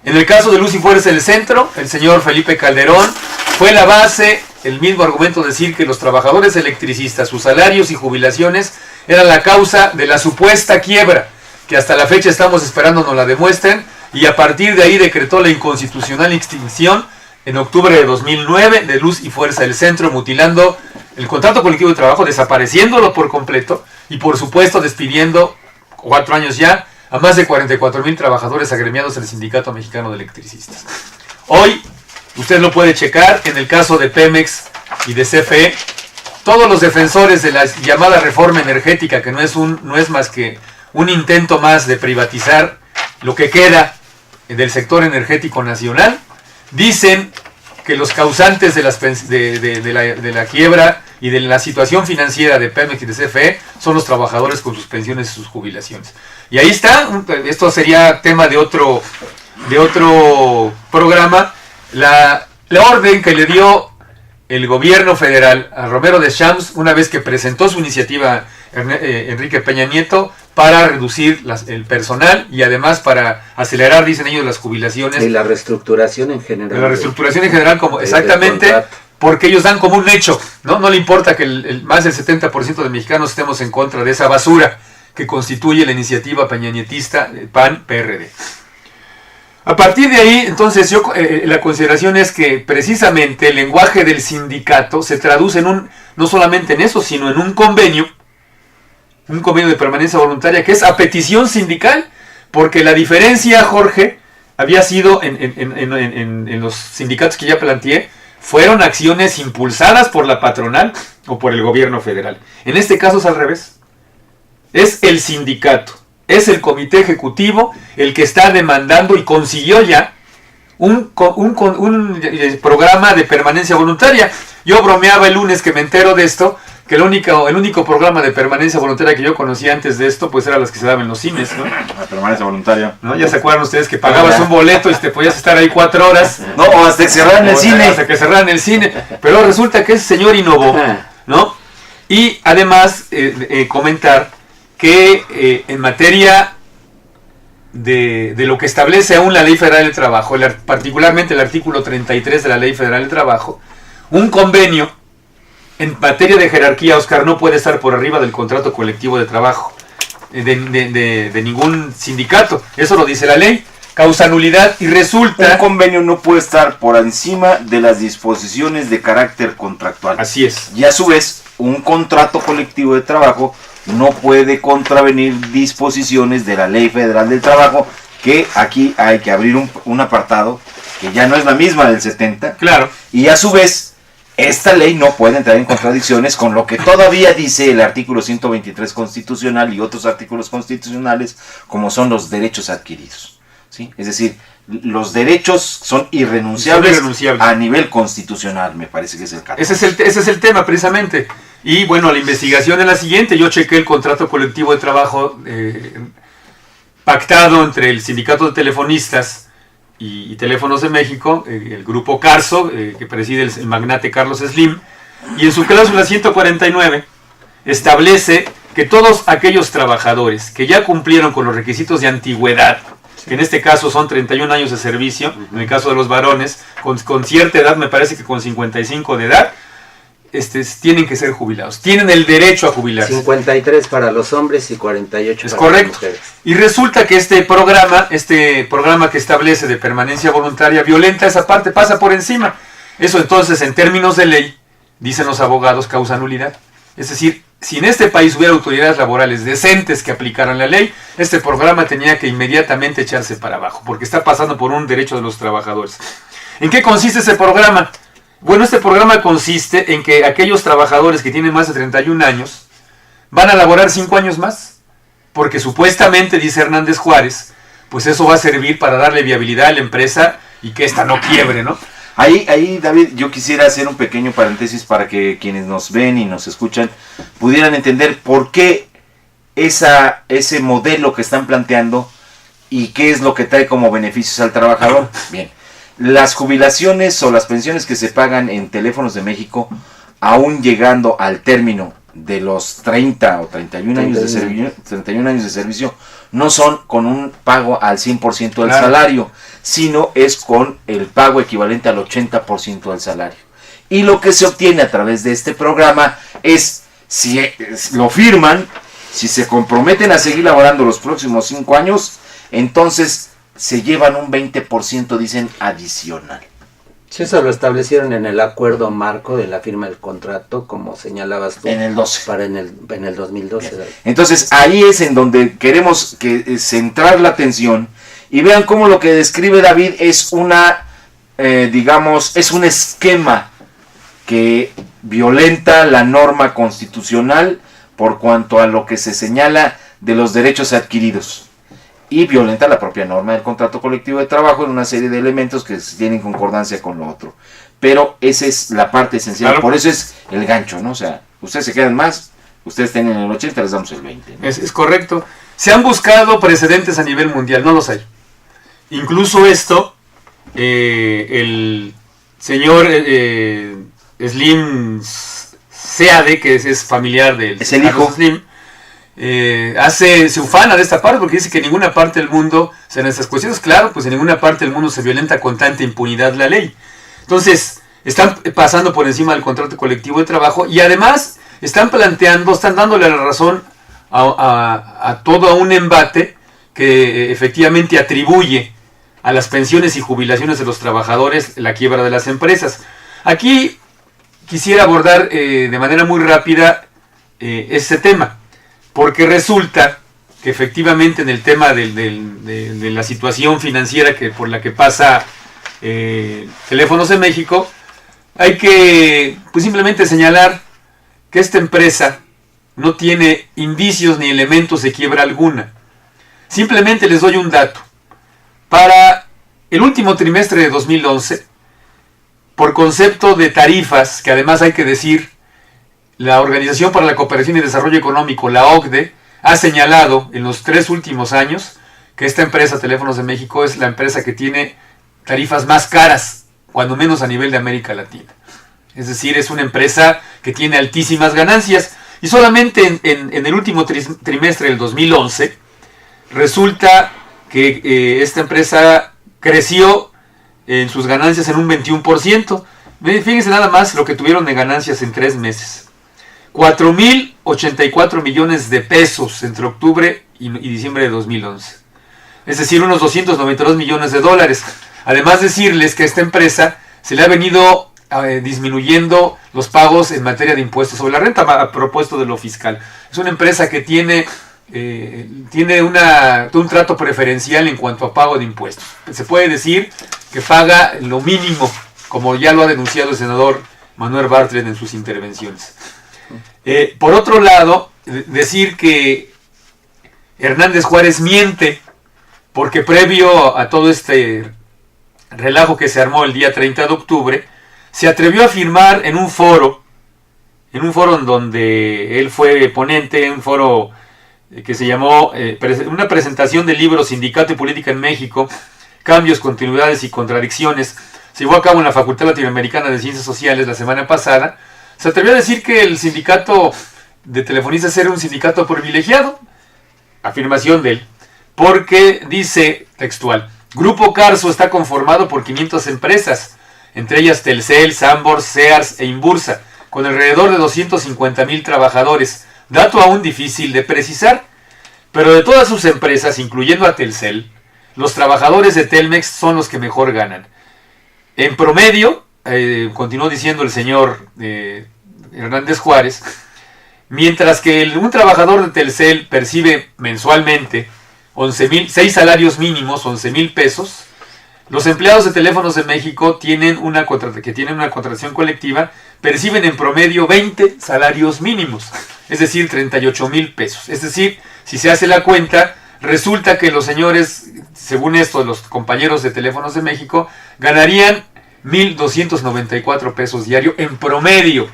[SPEAKER 7] En el caso de Luz y Fuerza del Centro, el señor Felipe Calderón, fue la base, el mismo argumento, decir que los trabajadores electricistas, sus salarios y jubilaciones eran la causa de la supuesta quiebra, que hasta la fecha estamos esperando nos la demuestren, y a partir de ahí decretó la inconstitucional extinción en octubre de 2009 de Luz y Fuerza del Centro, mutilando el contrato colectivo de trabajo, desapareciéndolo por completo y por supuesto despidiendo 4 años ya a más de 44,000 trabajadores agremiados en el Sindicato Mexicano de Electricistas. Hoy, usted lo puede checar, en el caso de Pemex y de CFE, todos los defensores de la llamada reforma energética, que no es más que un intento más de privatizar lo que queda del sector energético nacional, dicen que los causantes de la quiebra y de la situación financiera de Pemex y de CFE son los trabajadores con sus pensiones y sus jubilaciones. Y ahí está, esto sería tema de otro programa, la orden que le dio el gobierno federal a Romero de Champs una vez que presentó su iniciativa Enrique Peña Nieto para reducir el personal y además para acelerar, dicen ellos, las jubilaciones.
[SPEAKER 2] Y la reestructuración en general.
[SPEAKER 7] La reestructuración en general, como exactamente, porque ellos dan como un hecho, no le importa que más del 70% de mexicanos estemos en contra de esa basura que constituye la iniciativa peñanietista PAN-PRD. A partir de ahí, entonces, la consideración es que precisamente el lenguaje del sindicato se traduce no solamente en eso, sino en un convenio de permanencia voluntaria que es a petición sindical, porque la diferencia, Jorge, había sido en los sindicatos que ya planteé, fueron acciones impulsadas por la patronal o por el gobierno federal. En este caso es al revés. Es el sindicato, es el comité ejecutivo el que está demandando y consiguió ya un programa de permanencia voluntaria. Yo bromeaba el lunes que me entero de esto, que el único programa de permanencia voluntaria que yo conocía antes de esto, pues eran las que se daban en los cines, ¿no?
[SPEAKER 3] La permanencia voluntaria.
[SPEAKER 7] ¿No? Ya se acuerdan ustedes que pagabas un boleto y te podías estar ahí 4 horas.
[SPEAKER 3] No, o hasta que cerraran el cine.
[SPEAKER 7] Hasta que cerraran el cine. Pero resulta que ese señor innovó, ¿no? Y además comentar que en materia de lo que establece aún la Ley Federal del Trabajo, particularmente el artículo 33 de la Ley Federal del Trabajo, un convenio en materia de jerarquía, Oscar, no puede estar por arriba del contrato colectivo de trabajo de ningún sindicato. Eso lo dice la ley. Causa nulidad y resulta...
[SPEAKER 3] Un convenio no puede estar por encima de las disposiciones de carácter contractual.
[SPEAKER 7] Así es.
[SPEAKER 3] Y a su vez, un contrato colectivo de trabajo no puede contravenir disposiciones de la Ley Federal del Trabajo, que aquí hay que abrir un apartado que ya no es la misma del 70.
[SPEAKER 7] Claro.
[SPEAKER 3] Y a su vez, esta ley no puede entrar en contradicciones con lo que todavía dice el artículo 123 constitucional y otros artículos constitucionales, como son los derechos adquiridos, ¿sí? Es decir, los derechos son irrenunciables a nivel constitucional, me parece que es el caso.
[SPEAKER 7] Ese es el tema, precisamente. Y bueno, la investigación es la siguiente. Yo chequé el contrato colectivo de trabajo pactado entre el Sindicato de Telefonistas y Teléfonos de México, el grupo Carso, que preside el magnate Carlos Slim, y en su cláusula 149 establece que todos aquellos trabajadores que ya cumplieron con los requisitos de antigüedad, que en este caso son 31 años de servicio, en el caso de los varones, con cierta edad, me parece que con 55 de edad, tienen que ser jubilados, tienen el derecho a jubilarse.
[SPEAKER 2] 53 para los hombres y 48
[SPEAKER 7] es
[SPEAKER 2] para
[SPEAKER 7] correcto.
[SPEAKER 2] las mujeres.
[SPEAKER 7] Y resulta que este programa que establece de permanencia voluntaria violenta esa parte, pasa por encima. Eso entonces, en términos de ley, dicen los abogados, causa nulidad. Es decir, si en este país hubiera autoridades laborales decentes que aplicaran la ley, este programa tenía que inmediatamente echarse para abajo, porque está pasando por un derecho de los trabajadores. ¿En qué consiste ese programa? Bueno, este programa consiste en que aquellos trabajadores que tienen más de 31 años van a laborar 5 años más, porque supuestamente, dice Hernández Juárez, pues eso va a servir para darle viabilidad a la empresa y que ésta no quiebre, ¿no?
[SPEAKER 3] Ahí, David, yo quisiera hacer un pequeño paréntesis para que quienes nos ven y nos escuchan pudieran entender por qué ese modelo que están planteando y qué es lo que trae como beneficios al trabajador. Bien, las jubilaciones o las pensiones que se pagan en Teléfonos de México, aún llegando al término de los 30 o 31 años de servicio, no son con un pago al 100% del salario, sino es con el pago equivalente al 80% del salario. Y lo que se obtiene a través de este programa es, si lo firman, si se comprometen a seguir laborando los próximos 5 años, entonces se llevan un 20%, dicen, adicional.
[SPEAKER 2] Sí, eso lo establecieron en el acuerdo marco de la firma del contrato, como señalabas tú.
[SPEAKER 3] En el 12.
[SPEAKER 2] Para en el 2012.
[SPEAKER 3] Bien. Entonces ahí es en donde queremos centrar la atención y vean cómo lo que describe David es es un esquema que violenta la norma constitucional por cuanto a lo que se señala de los derechos adquiridos. Y violenta la propia norma del contrato colectivo de trabajo en una serie de elementos que tienen concordancia con lo otro. Pero esa es la parte esencial, claro. Por eso es el gancho, ¿no? O sea, ustedes se quedan más, ustedes tienen el 80, les damos el 20, ¿no?
[SPEAKER 7] Es correcto. Se han buscado precedentes a nivel mundial, no los hay. Incluso esto, el señor Slim Seade, que es familiar del...
[SPEAKER 3] Es el hijo.
[SPEAKER 7] Slim, se ufana de esta parte porque dice que en ninguna parte del mundo, o sea, en estas cuestiones, claro, pues en ninguna parte del mundo se violenta con tanta impunidad la ley. Entonces, están pasando por encima del contrato colectivo de trabajo y además están dándole la razón a todo un embate que efectivamente atribuye a las pensiones y jubilaciones de los trabajadores la quiebra de las empresas. Aquí quisiera abordar de manera muy rápida este tema. Porque resulta que efectivamente en el tema de la situación financiera por la que pasa Teléfonos de México, hay que pues simplemente señalar que esta empresa no tiene indicios ni elementos de quiebra alguna. Simplemente les doy un dato. Para el último trimestre de 2011, por concepto de tarifas, que además hay que decir, la Organización para la Cooperación y Desarrollo Económico, la OCDE, ha señalado en los 3 últimos años que esta empresa, Teléfonos de México, es la empresa que tiene tarifas más caras, cuando menos a nivel de América Latina. Es decir, es una empresa que tiene altísimas ganancias. Y solamente en el último trimestre del 2011, resulta que esta empresa creció en sus ganancias en un 21%. Fíjense nada más lo que tuvieron de ganancias en 3 meses. 4.084 millones de pesos entre octubre y diciembre de 2011. Es decir, unos 292 millones de dólares. Además decirles que a esta empresa se le ha venido disminuyendo los pagos en materia de impuestos sobre la renta a propósito de lo fiscal. Es una empresa que tiene un trato preferencial en cuanto a pago de impuestos. Se puede decir que paga lo mínimo, como ya lo ha denunciado el senador Manuel Bartlett en sus intervenciones. Por otro lado, decir que Hernández Juárez miente, porque previo a todo este relajo que se armó el día 30 de octubre, se atrevió a afirmar en un foro en donde él fue ponente, un foro que se llamó una presentación del libro Sindicato y Política en México, Cambios, Continuidades y Contradicciones, se llevó a cabo en la Facultad Latinoamericana de Ciencias Sociales la semana pasada. Se atrevió a decir que el sindicato de telefonistas era un sindicato privilegiado, afirmación de él, porque dice textual: Grupo Carso está conformado por 500 empresas, entre ellas Telcel, Sambors, Sears e Inbursa, con alrededor de 250,000 trabajadores, dato aún difícil de precisar. Pero de todas sus empresas, incluyendo a Telcel, los trabajadores de Telmex son los que mejor ganan. En promedio, continuó diciendo el señor Hernández Juárez, Mientras que un trabajador de Telcel percibe mensualmente 6 salarios mínimos, 11,000 pesos, los empleados de Teléfonos de México que tienen una contratación colectiva perciben en promedio 20 salarios mínimos, es decir, 38,000 pesos. Es decir, si se hace la cuenta, resulta que los señores, según esto, los compañeros de Teléfonos de México, ganarían 1,294 pesos diario en promedio.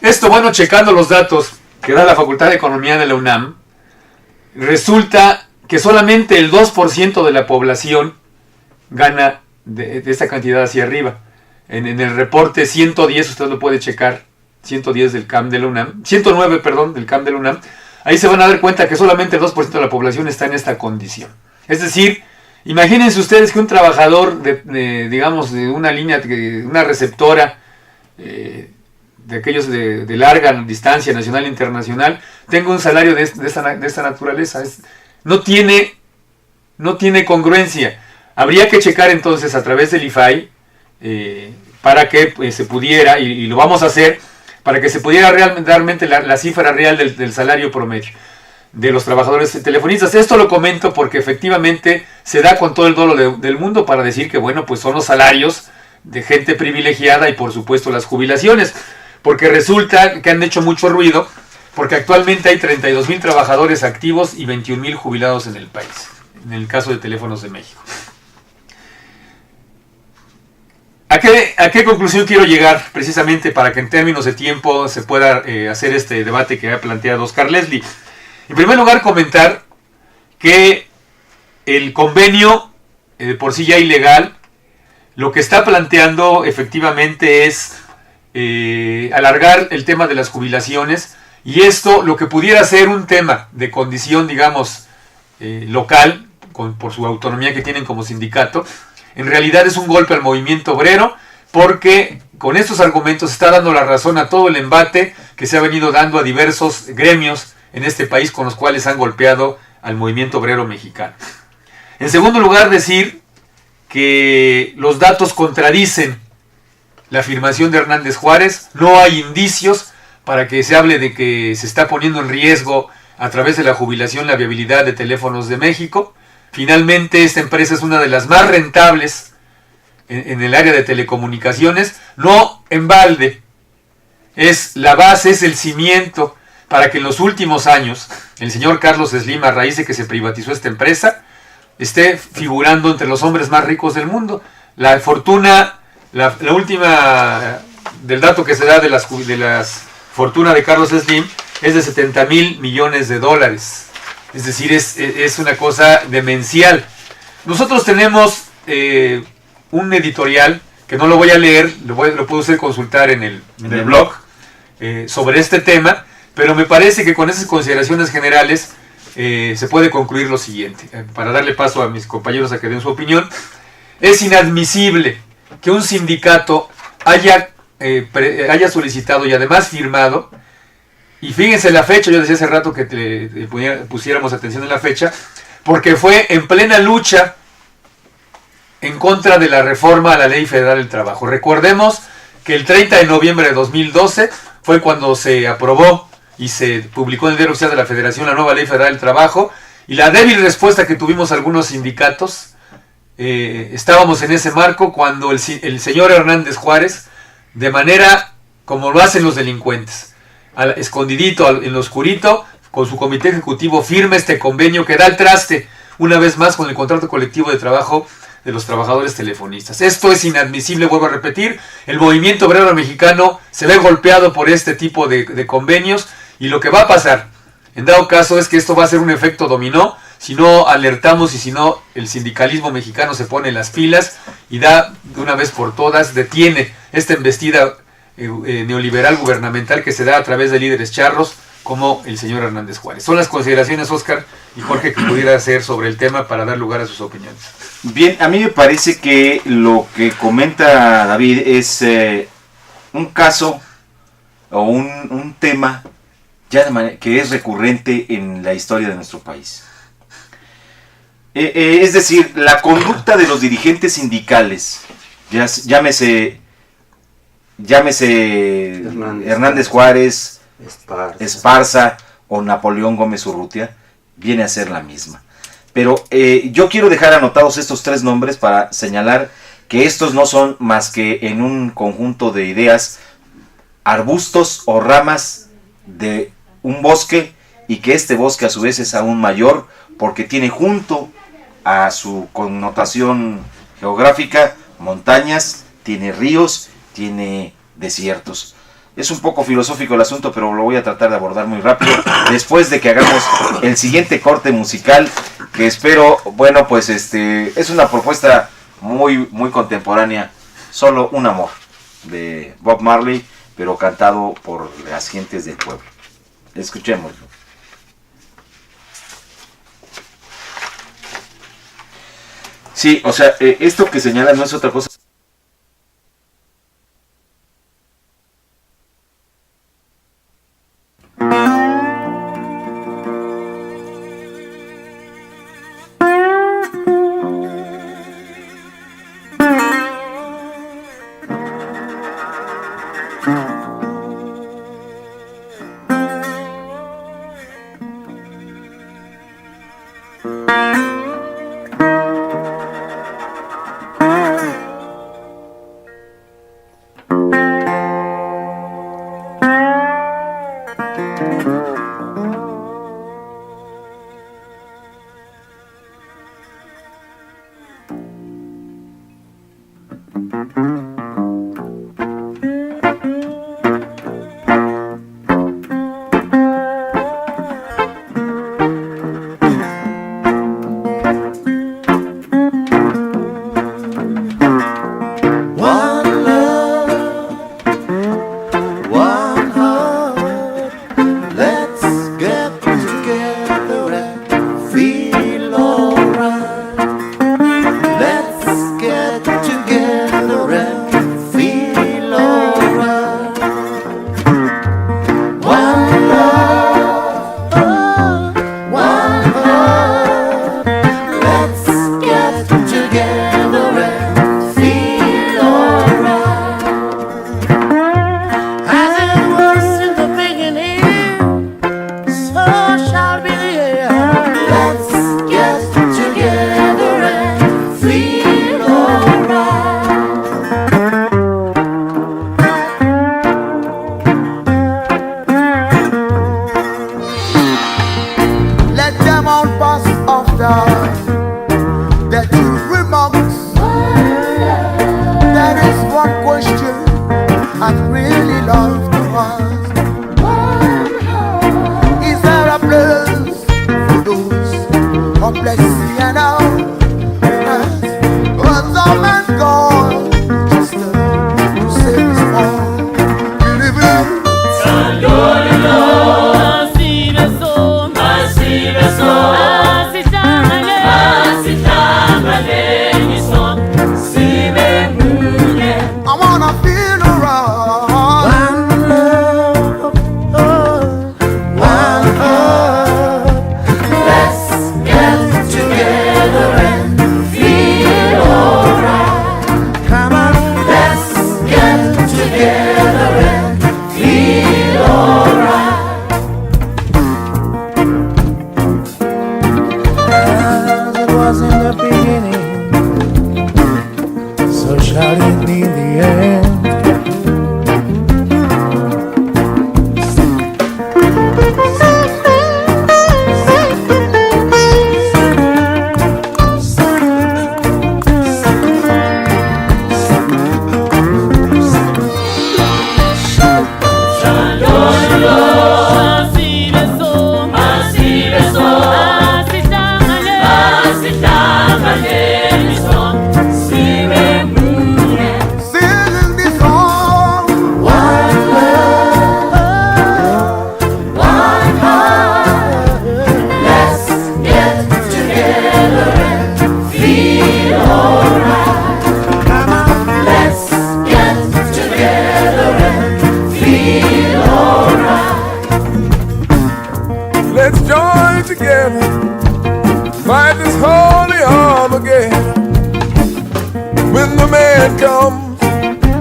[SPEAKER 7] Esto, bueno, checando los datos que da la Facultad de Economía de la UNAM, resulta que solamente el 2% de la población gana de esta cantidad hacia arriba. En el reporte 110, usted lo puede checar, 110 del CAM de la UNAM, 109, perdón, del CAM de la UNAM, ahí se van a dar cuenta que solamente el 2% de la población está en esta condición. Es decir, imagínense ustedes que un trabajador digamos, de una línea, una receptora, de aquellos de larga distancia, nacional e internacional, tenga un salario de esta naturaleza. No tiene congruencia. Habría que checar entonces a través del IFAI para que se pudiera, y lo vamos a hacer, para que se pudiera realmente la cifra real del salario promedio de los trabajadores telefonistas. Esto lo comento porque efectivamente se da con todo el dolo del mundo para decir que, bueno, pues son los salarios de gente privilegiada y por supuesto las jubilaciones, porque resulta que han hecho mucho ruido, porque actualmente hay 32,000 trabajadores activos y 21,000 jubilados en el país, en el caso de Teléfonos de México. ¿A qué conclusión quiero llegar? Precisamente para que en términos de tiempo se pueda hacer este debate que ha planteado Oscar Leslie. En primer lugar, comentar que el convenio, por sí ya ilegal, lo que está planteando efectivamente es alargar el tema de las jubilaciones, y esto, lo que pudiera ser un tema de condición, digamos, local, por su autonomía que tienen como sindicato, en realidad es un golpe al movimiento obrero, porque con estos argumentos está dando la razón a todo el embate que se ha venido dando a diversos gremios en este país con los cuales han golpeado al movimiento obrero mexicano. En segundo lugar, decir que los datos contradicen la afirmación de Hernández Juárez. No hay indicios para que se hable de que se está poniendo en riesgo a través de la jubilación la viabilidad de Teléfonos de México. Finalmente, esta empresa es una de las más rentables en el área de telecomunicaciones, no en balde. Es la base, es el cimiento para que en los últimos años el señor Carlos Slim, a raíz de que se privatizó esta empresa, esté figurando entre los hombres más ricos del mundo. La fortuna, la última del dato que se da de las fortuna de Carlos Slim es de 70,000 millones de dólares. Es decir, es una cosa demencial. Nosotros tenemos un editorial que no lo voy a leer, lo puede usted consultar en el blog sobre este tema, pero me parece que con esas consideraciones generales se puede concluir lo siguiente, para darle paso a mis compañeros a que den su opinión. Es inadmisible que un sindicato haya solicitado y además firmado, y fíjense la fecha, yo decía hace rato que pusiéramos atención en la fecha, porque fue en plena lucha en contra de la reforma a la Ley Federal del Trabajo. Recordemos que el 30 de noviembre de 2012 fue cuando se aprobó y se publicó en el Diario Oficial de la Federación la nueva Ley Federal del Trabajo, y la débil respuesta que tuvimos algunos sindicatos, estábamos en ese marco cuando el señor Hernández Juárez, de manera como lo hacen los delincuentes, escondidito, en lo oscurito, con su comité ejecutivo firma este convenio que da el traste, una vez más, con el contrato colectivo de trabajo de los trabajadores telefonistas. Esto es inadmisible, vuelvo a repetir. El movimiento obrero mexicano se ve golpeado por este tipo de convenios, y lo que va a pasar, en dado caso, es que esto va a ser un efecto dominó, si no alertamos y si no el sindicalismo mexicano se pone las pilas y da de una vez por todas, detiene esta embestida neoliberal gubernamental que se da a través de líderes charros como el señor Hernández Juárez. Son las consideraciones, Oscar y Jorge, que pudiera hacer sobre el tema para dar lugar a sus opiniones.
[SPEAKER 3] Bien, a mí me parece que lo que comenta David es un caso o un tema ya que es recurrente en la historia de nuestro país. Es decir, la conducta de los dirigentes sindicales, llámese Hernández Juárez, Esparza o Napoleón Gómez Urrutia, viene a ser la misma. Pero yo quiero dejar anotados estos 3 nombres para señalar que estos no son más que en un conjunto de ideas, arbustos o ramas de un bosque, y que este bosque a su vez es aún mayor porque tiene junto a su connotación geográfica montañas, tiene ríos, tiene desiertos. Es un poco filosófico el asunto, pero lo voy a tratar de abordar muy rápido después de que hagamos el siguiente corte musical, que espero, bueno, pues es una propuesta muy, muy contemporánea, Solo un amor, de Bob Marley, pero cantado por las gentes del pueblo. Escuchémoslo. Sí, o sea, esto que señala no es otra cosa.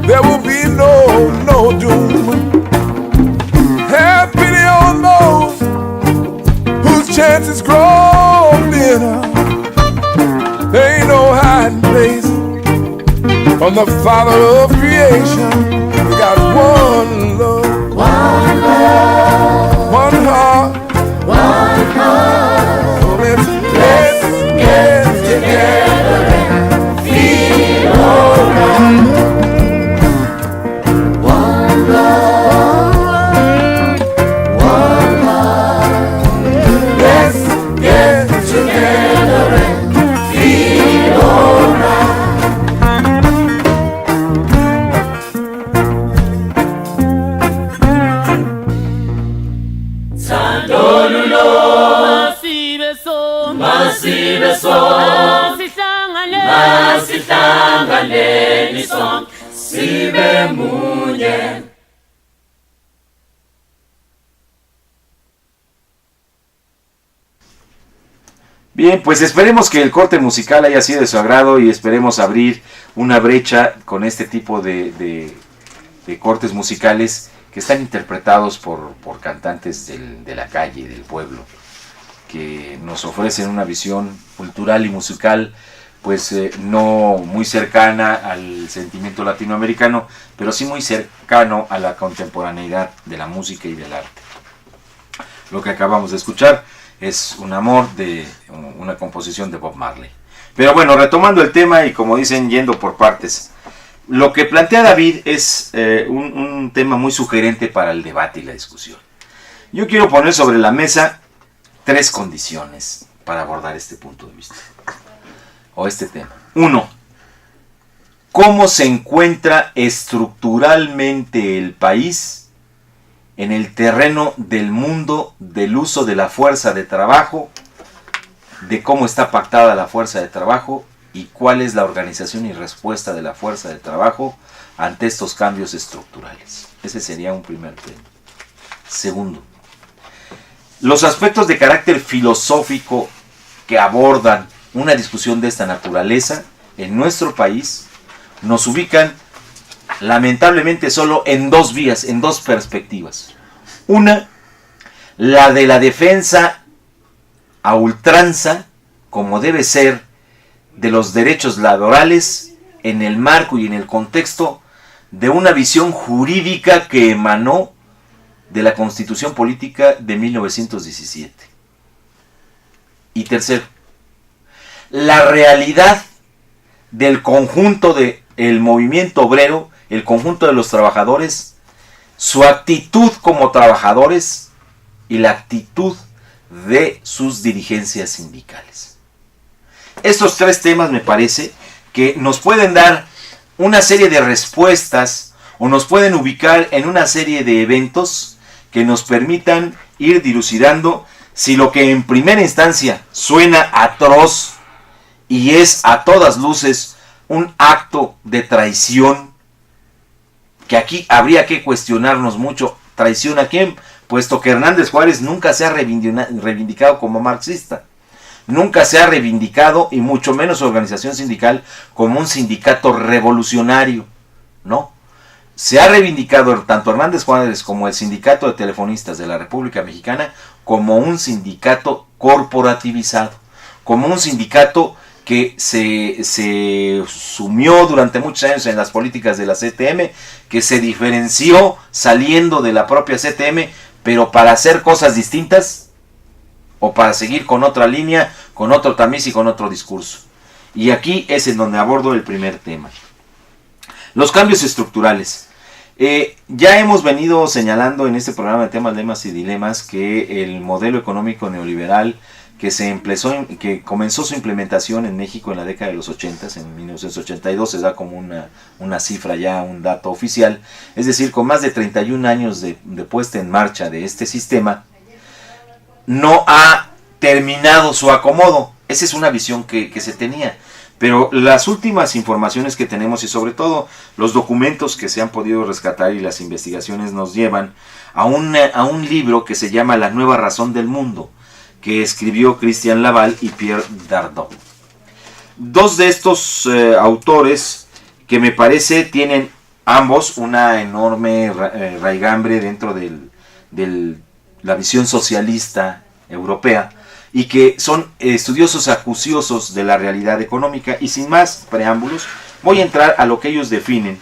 [SPEAKER 4] There will be no doom. Help chances grow thinner. There ain't no hiding place from the Father of creation. We got one love, one love, one heart, one heart. So let's get together and feel alright. One love, one heart. Let's get together and feel alright.
[SPEAKER 6] Masihlanganeni sonke sibe munye.
[SPEAKER 3] Bien, pues esperemos que el corte musical haya sido de su agrado y esperemos abrir una brecha con este tipo de cortes musicales que están interpretados por cantantes de la calle, del pueblo, que nos ofrecen una visión cultural y musical pues no muy cercana al sentimiento latinoamericano, pero sí muy cercano a la contemporaneidad de la música y del arte. Lo que acabamos de escuchar es Un amor, de una composición de Bob Marley. Pero bueno, retomando el tema y como dicen, yendo por partes, lo que plantea David es un tema muy sugerente para el debate y la discusión. Yo quiero poner sobre la mesa 3 condiciones para abordar este punto de vista o este tema. 1. ¿Cómo se encuentra estructuralmente el país en el terreno del mundo del uso de la fuerza de trabajo, de cómo está pactada la fuerza de trabajo y cuál es la organización y respuesta de la fuerza de trabajo ante estos cambios estructurales? Ese sería un primer tema. Segundo, los aspectos de carácter filosófico que abordan una discusión de esta naturaleza en nuestro país nos ubican lamentablemente solo en 2 vías, en 2 perspectivas. Una, la de la defensa a ultranza, como debe ser, de los derechos laborales en el marco y en el contexto de una visión jurídica que emanó de la Constitución Política de 1917. Y tercero, la realidad del conjunto del movimiento obrero, el conjunto de los trabajadores, su actitud como trabajadores y la actitud de sus dirigencias sindicales. Estos 3 temas me parece que nos pueden dar una serie de respuestas o nos pueden ubicar en una serie de eventos que nos permitan ir dilucidando si lo que en primera instancia suena atroz y es a todas luces un acto de traición, que aquí habría que cuestionarnos mucho. ¿Traición a quién? Puesto que Hernández Juárez nunca se ha reivindicado como marxista, nunca se ha reivindicado, y mucho menos su organización sindical, como un sindicato revolucionario, ¿no? Se ha reivindicado tanto Hernández Juárez como el Sindicato de Telefonistas de la República Mexicana como un sindicato corporativizado, como un sindicato que se sumió durante muchos años en las políticas de la CTM, que se diferenció saliendo de la propia CTM, pero para hacer cosas distintas o para seguir con otra línea, con otro tamiz y con otro discurso. Y aquí es en donde abordo el primer tema. Los cambios estructurales. Ya hemos venido señalando en este programa de temas, lemas y dilemas que el modelo económico neoliberal que comenzó su implementación en México en la década de los 80, en 1982, se da como una cifra ya, un dato oficial, es decir, con más de 31 años de puesta en marcha de este sistema, no ha terminado su acomodo. Esa es una visión que se tenía. Pero las últimas informaciones que tenemos y sobre todo los documentos que se han podido rescatar y las investigaciones nos llevan a un libro que se llama La nueva razón del mundo, que escribió Christian Laval y Pierre Dardot. 2 de estos autores que me parece tienen ambos una enorme raigambre dentro de la visión socialista europea, y que son estudiosos acuciosos de la realidad económica. Y sin más preámbulos, voy a entrar a lo que ellos definen,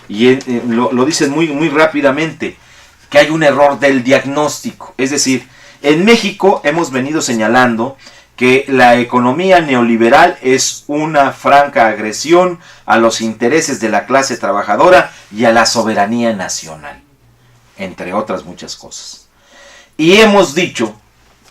[SPEAKER 3] y lo dicen muy rápidamente, que hay un error del diagnóstico. Es decir, en México hemos venido señalando que la economía neoliberal es una franca agresión a los intereses de la clase trabajadora y a la soberanía nacional, entre otras muchas cosas. Y hemos dicho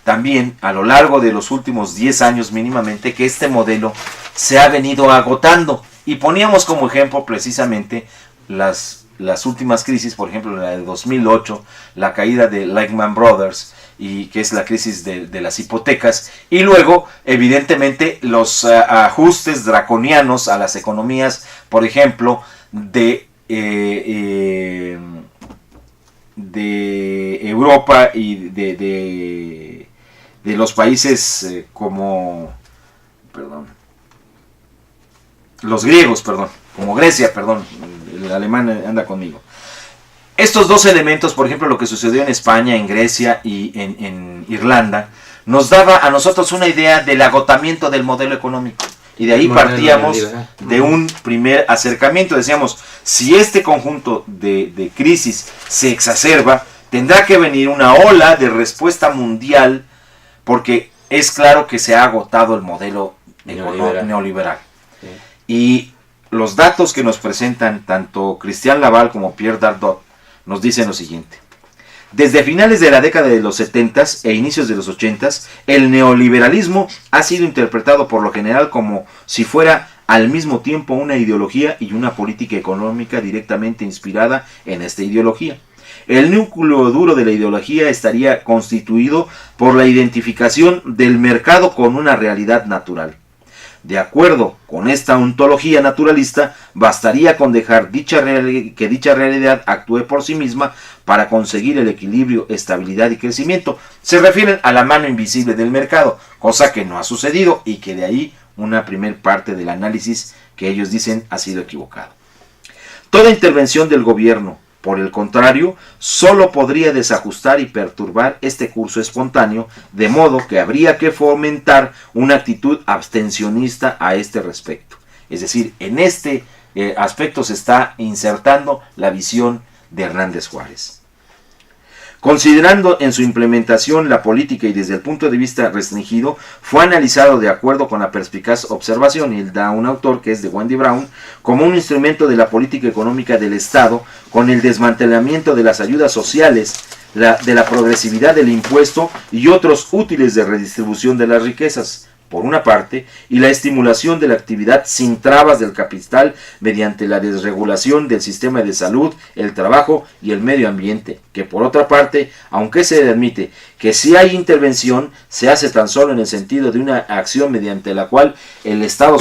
[SPEAKER 3] también a lo largo de los últimos 10 años mínimamente que este modelo se ha venido agotando, y poníamos como ejemplo precisamente las últimas crisis, por ejemplo la de 2008, la caída de Lehman Brothers, y que es la crisis de las hipotecas, y luego evidentemente los ajustes draconianos a las economías, por ejemplo de Europa y de los países como los griegos, como Grecia, el alemán anda conmigo. Estos dos elementos, por ejemplo, lo que sucedió en España, en Grecia y en Irlanda, nos daba a nosotros una idea del agotamiento del modelo económico. Y de ahí partíamos de un primer acercamiento. Decíamos, si este conjunto de crisis se exacerba, tendrá que venir una ola de respuesta mundial, porque es claro que se ha agotado el modelo neoliberal. Sí. Y los datos que nos presentan tanto Christian Laval como Pierre Dardot nos dicen lo siguiente: desde finales de la década de los 70s e inicios de los 80s, el neoliberalismo ha sido interpretado por lo general como si fuera al mismo tiempo una ideología y una política económica directamente inspirada en esta ideología. El núcleo duro de la ideología estaría constituido por la identificación del mercado con una realidad natural. De acuerdo con esta ontología naturalista, bastaría con dejar que dicha realidad actúe por sí misma para conseguir el equilibrio, estabilidad y crecimiento. Se refieren a la mano invisible del mercado, cosa que no ha sucedido, y que de ahí una primer parte del análisis que ellos dicen ha sido equivocado. Toda intervención del gobierno, por el contrario, solo podría desajustar y perturbar este curso espontáneo, de modo que habría que fomentar una actitud abstencionista a este respecto. Es decir, en este aspecto se está insertando la visión de Hernández Juárez. Considerando en su implementación la política y desde el punto de vista restringido, fue analizado de acuerdo con la perspicaz observación, y da un autor que es de Wendy Brown, como un instrumento de la política económica del Estado, con el desmantelamiento de las ayudas sociales, de la progresividad del impuesto y otros útiles de redistribución de las riquezas, por una parte, y la estimulación de la actividad sin trabas del capital mediante la desregulación del sistema de salud, el trabajo y el medio ambiente, que por otra parte, aunque se admite que si hay intervención, se hace tan solo en el sentido de una acción mediante la cual el Estado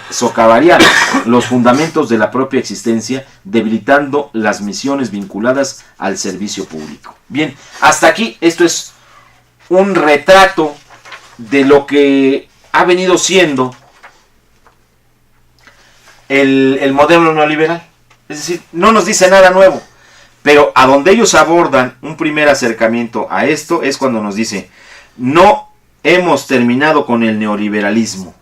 [SPEAKER 3] socavaría los fundamentos de la propia existencia, debilitando las misiones vinculadas al servicio público. Bien, hasta aquí esto es un retrato de lo que ha venido siendo el modelo neoliberal. Es decir, no nos dice nada nuevo, pero a donde ellos abordan un primer acercamiento a esto es cuando nos dice: no hemos terminado con el neoliberalismo.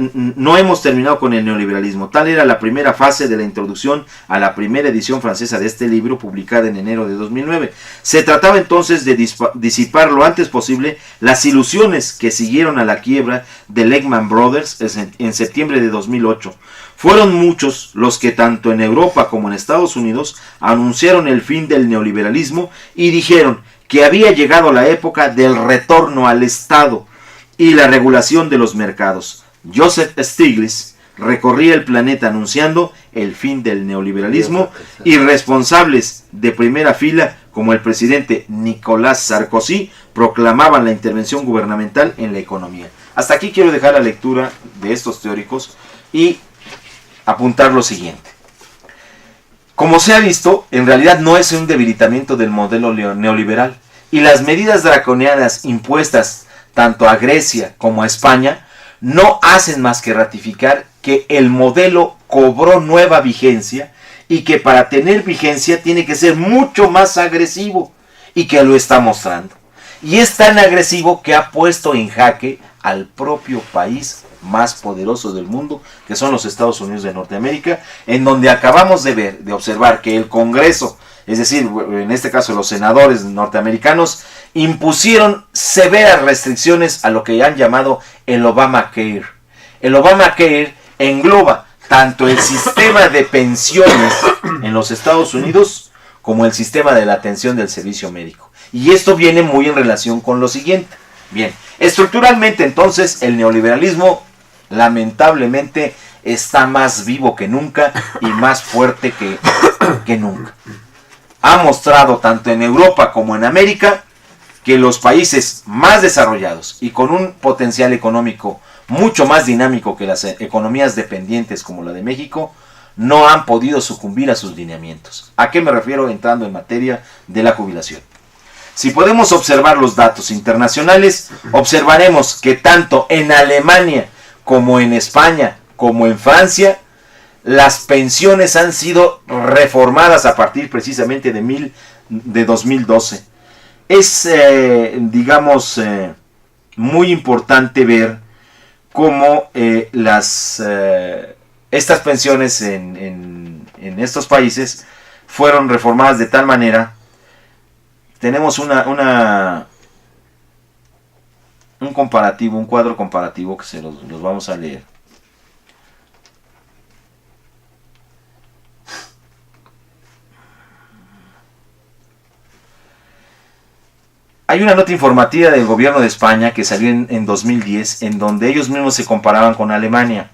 [SPEAKER 3] No hemos terminado con el neoliberalismo. Tal era la primera fase de la introducción a la primera edición francesa de este libro, publicada en enero de 2009. Se trataba entonces de disipar lo antes posible las ilusiones que siguieron a la quiebra de Lehman Brothers en septiembre de 2008. Fueron muchos los que tanto en Europa como en Estados Unidos anunciaron el fin del neoliberalismo y dijeron que había llegado la época del retorno al Estado y la regulación de los mercados. Joseph Stiglitz recorría el planeta anunciando el fin del neoliberalismo, y responsables de primera fila como el presidente Nicolas Sarkozy proclamaban la intervención gubernamental en la economía. Hasta aquí quiero dejar la lectura de estos teóricos y apuntar lo siguiente. Como se ha visto, en realidad no es un debilitamiento del modelo neoliberal, y las medidas draconianas impuestas tanto a Grecia como a España no hacen más que ratificar que el modelo cobró nueva vigencia, y que para tener vigencia tiene que ser mucho más agresivo, y que lo está mostrando. y es tan agresivo que ha puesto en jaque al propio país más poderoso del mundo, que son los Estados Unidos de Norteamérica, en donde acabamos de observar que el Congreso, es decir, en este caso los senadores norteamericanos, impusieron severas restricciones a lo que han llamado el Obamacare. El Obamacare engloba tanto el sistema de pensiones en los Estados Unidos como el sistema de la atención del servicio médico. Y esto viene muy en relación con lo siguiente. Bien, estructuralmente entonces el neoliberalismo lamentablemente está más vivo que nunca y más fuerte que nunca. Ha mostrado tanto en Europa como en América que los países más desarrollados y con un potencial económico mucho más dinámico que las economías dependientes como la de México no han podido sucumbir a sus lineamientos. ¿A qué me refiero entrando en materia de la jubilación? Si podemos observar los datos internacionales, observaremos que tanto en Alemania como en España como en Francia, las pensiones han sido reformadas a partir precisamente de 2012. Es, muy importante ver cómo estas pensiones en estos países fueron reformadas de tal manera. Tenemos un comparativo, un cuadro comparativo que se los vamos a leer. Hay una nota informativa del gobierno de España que salió en 2010, en donde ellos mismos se comparaban con Alemania.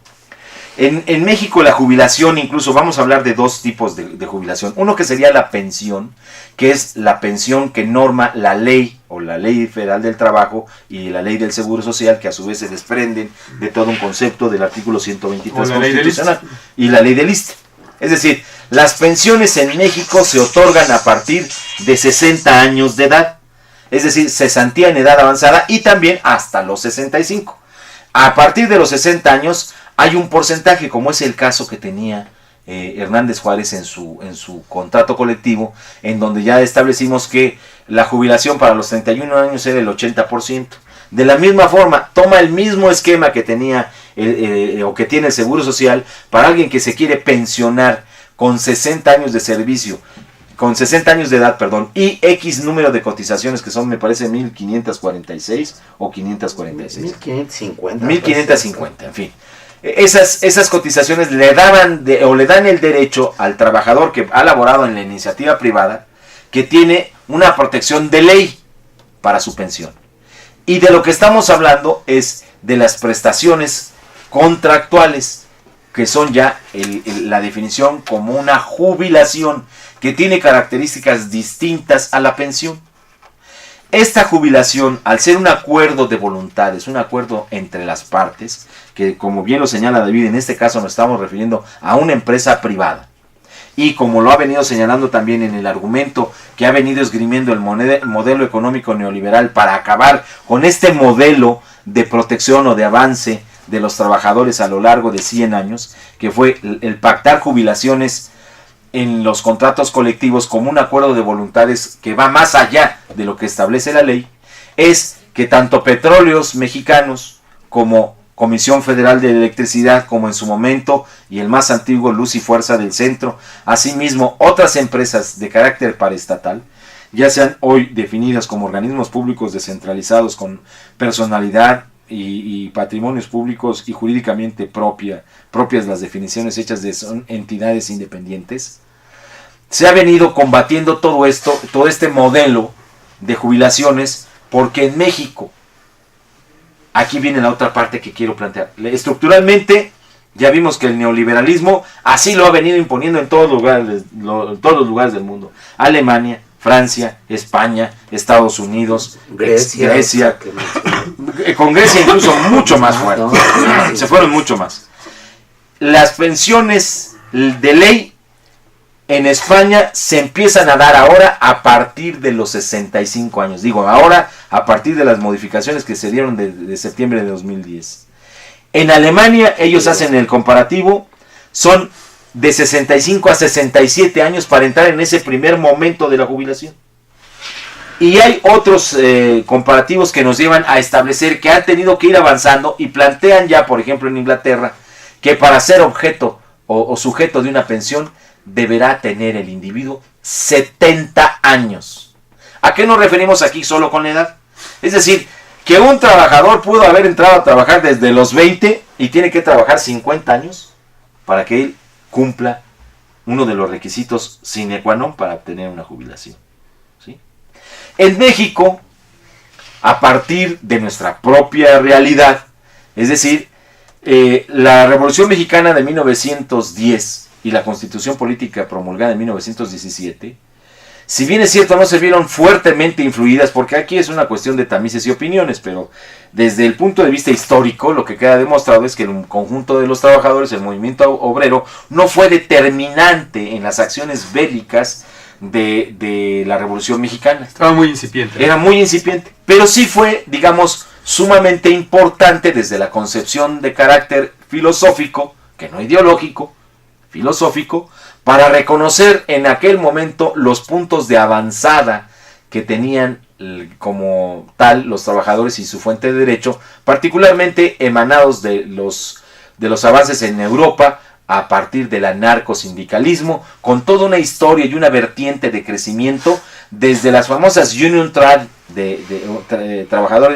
[SPEAKER 3] En México la jubilación, incluso vamos a hablar de dos tipos de jubilación. Uno que sería la pensión, que es la pensión que norma la ley o la ley federal del trabajo y la ley del seguro social, que a su vez se desprenden de todo un concepto del artículo 123 constitucional y la ley del ISSSTE. Es decir, las pensiones en México se otorgan a partir de 60 años de edad. Es decir, cesantía en edad avanzada y también hasta los 65. A partir de los 60 años hay un porcentaje, como es el caso que tenía Hernández Juárez en su contrato colectivo, en donde ya establecimos que la jubilación para los 31 años era el 80%. De la misma forma, toma el mismo esquema que tenía o que tiene el Seguro Social para alguien que se quiere pensionar con 60 años de servicio, con 60 años de edad, y X número de cotizaciones que son, me parece, 1546 o 546.
[SPEAKER 2] 1550.
[SPEAKER 3] 1550, en fin. Esas cotizaciones le dan el derecho al trabajador que ha laborado en la iniciativa privada, que tiene una protección de ley para su pensión. Y de lo que estamos hablando es de las prestaciones contractuales, que son ya la definición como una jubilación que tiene características distintas a la pensión. Esta jubilación, al ser un acuerdo de voluntades, un acuerdo entre las partes, que como bien lo señala David, en este caso nos estamos refiriendo a una empresa privada, y como lo ha venido señalando también en el argumento que ha venido esgrimiendo el modelo económico neoliberal para acabar con este modelo de protección o de avance de los trabajadores a lo largo de 100 años, que fue el pactar jubilaciones en los contratos colectivos como un acuerdo de voluntades que va más allá de lo que establece la ley, es que tanto Petróleos Mexicanos como Comisión Federal de Electricidad, como en su momento, y el más antiguo Luz y Fuerza del Centro, asimismo otras empresas de carácter paraestatal, ya sean hoy definidas como organismos públicos descentralizados con personalidad y patrimonios públicos y jurídicamente propias las definiciones hechas de son entidades independientes, se ha venido combatiendo todo este modelo de jubilaciones, porque en México, aquí viene la otra parte que quiero plantear, estructuralmente ya vimos que el neoliberalismo así lo ha venido imponiendo en todos los lugares del mundo: Alemania, Francia, España, Estados Unidos, Grecia, con Grecia incluso mucho más fuerte, se fueron mucho más. Las pensiones de ley en España se empiezan a dar ahora a partir de los 65 años. Digo ahora a partir de las modificaciones que se dieron de septiembre de 2010. En Alemania ellos hacen el comparativo, son de 65 a 67 años para entrar en ese primer momento de la jubilación. Y hay otros comparativos que nos llevan a establecer que han tenido que ir avanzando y plantean ya, por ejemplo, en Inglaterra, que para ser objeto o sujeto de una pensión deberá tener el individuo 70 años. ¿A qué nos referimos aquí solo con la edad? Es decir, que un trabajador pudo haber entrado a trabajar desde los 20 y tiene que trabajar 50 años para que él cumpla uno de los requisitos sine qua non para obtener una jubilación. ¿Sí? En México, a partir de nuestra propia realidad, es decir, la Revolución Mexicana de 1910 y la Constitución Política promulgada en 1917, si bien es cierto no se vieron fuertemente influidas, porque aquí es una cuestión de tamices y opiniones, pero desde el punto de vista histórico lo que queda demostrado es que el conjunto de los trabajadores, el movimiento obrero, no fue determinante en las acciones bélicas de la Revolución Mexicana.
[SPEAKER 7] Estaba muy incipiente.
[SPEAKER 3] Era muy incipiente, pero sí fue, digamos, sumamente importante desde la concepción de carácter filosófico, que no ideológico, filosófico, para reconocer en aquel momento los puntos de avanzada que tenían como tal los trabajadores y su fuente de derecho, particularmente emanados de los avances en Europa a partir del anarcosindicalismo, con toda una historia y una vertiente de crecimiento desde las famosas Union Trade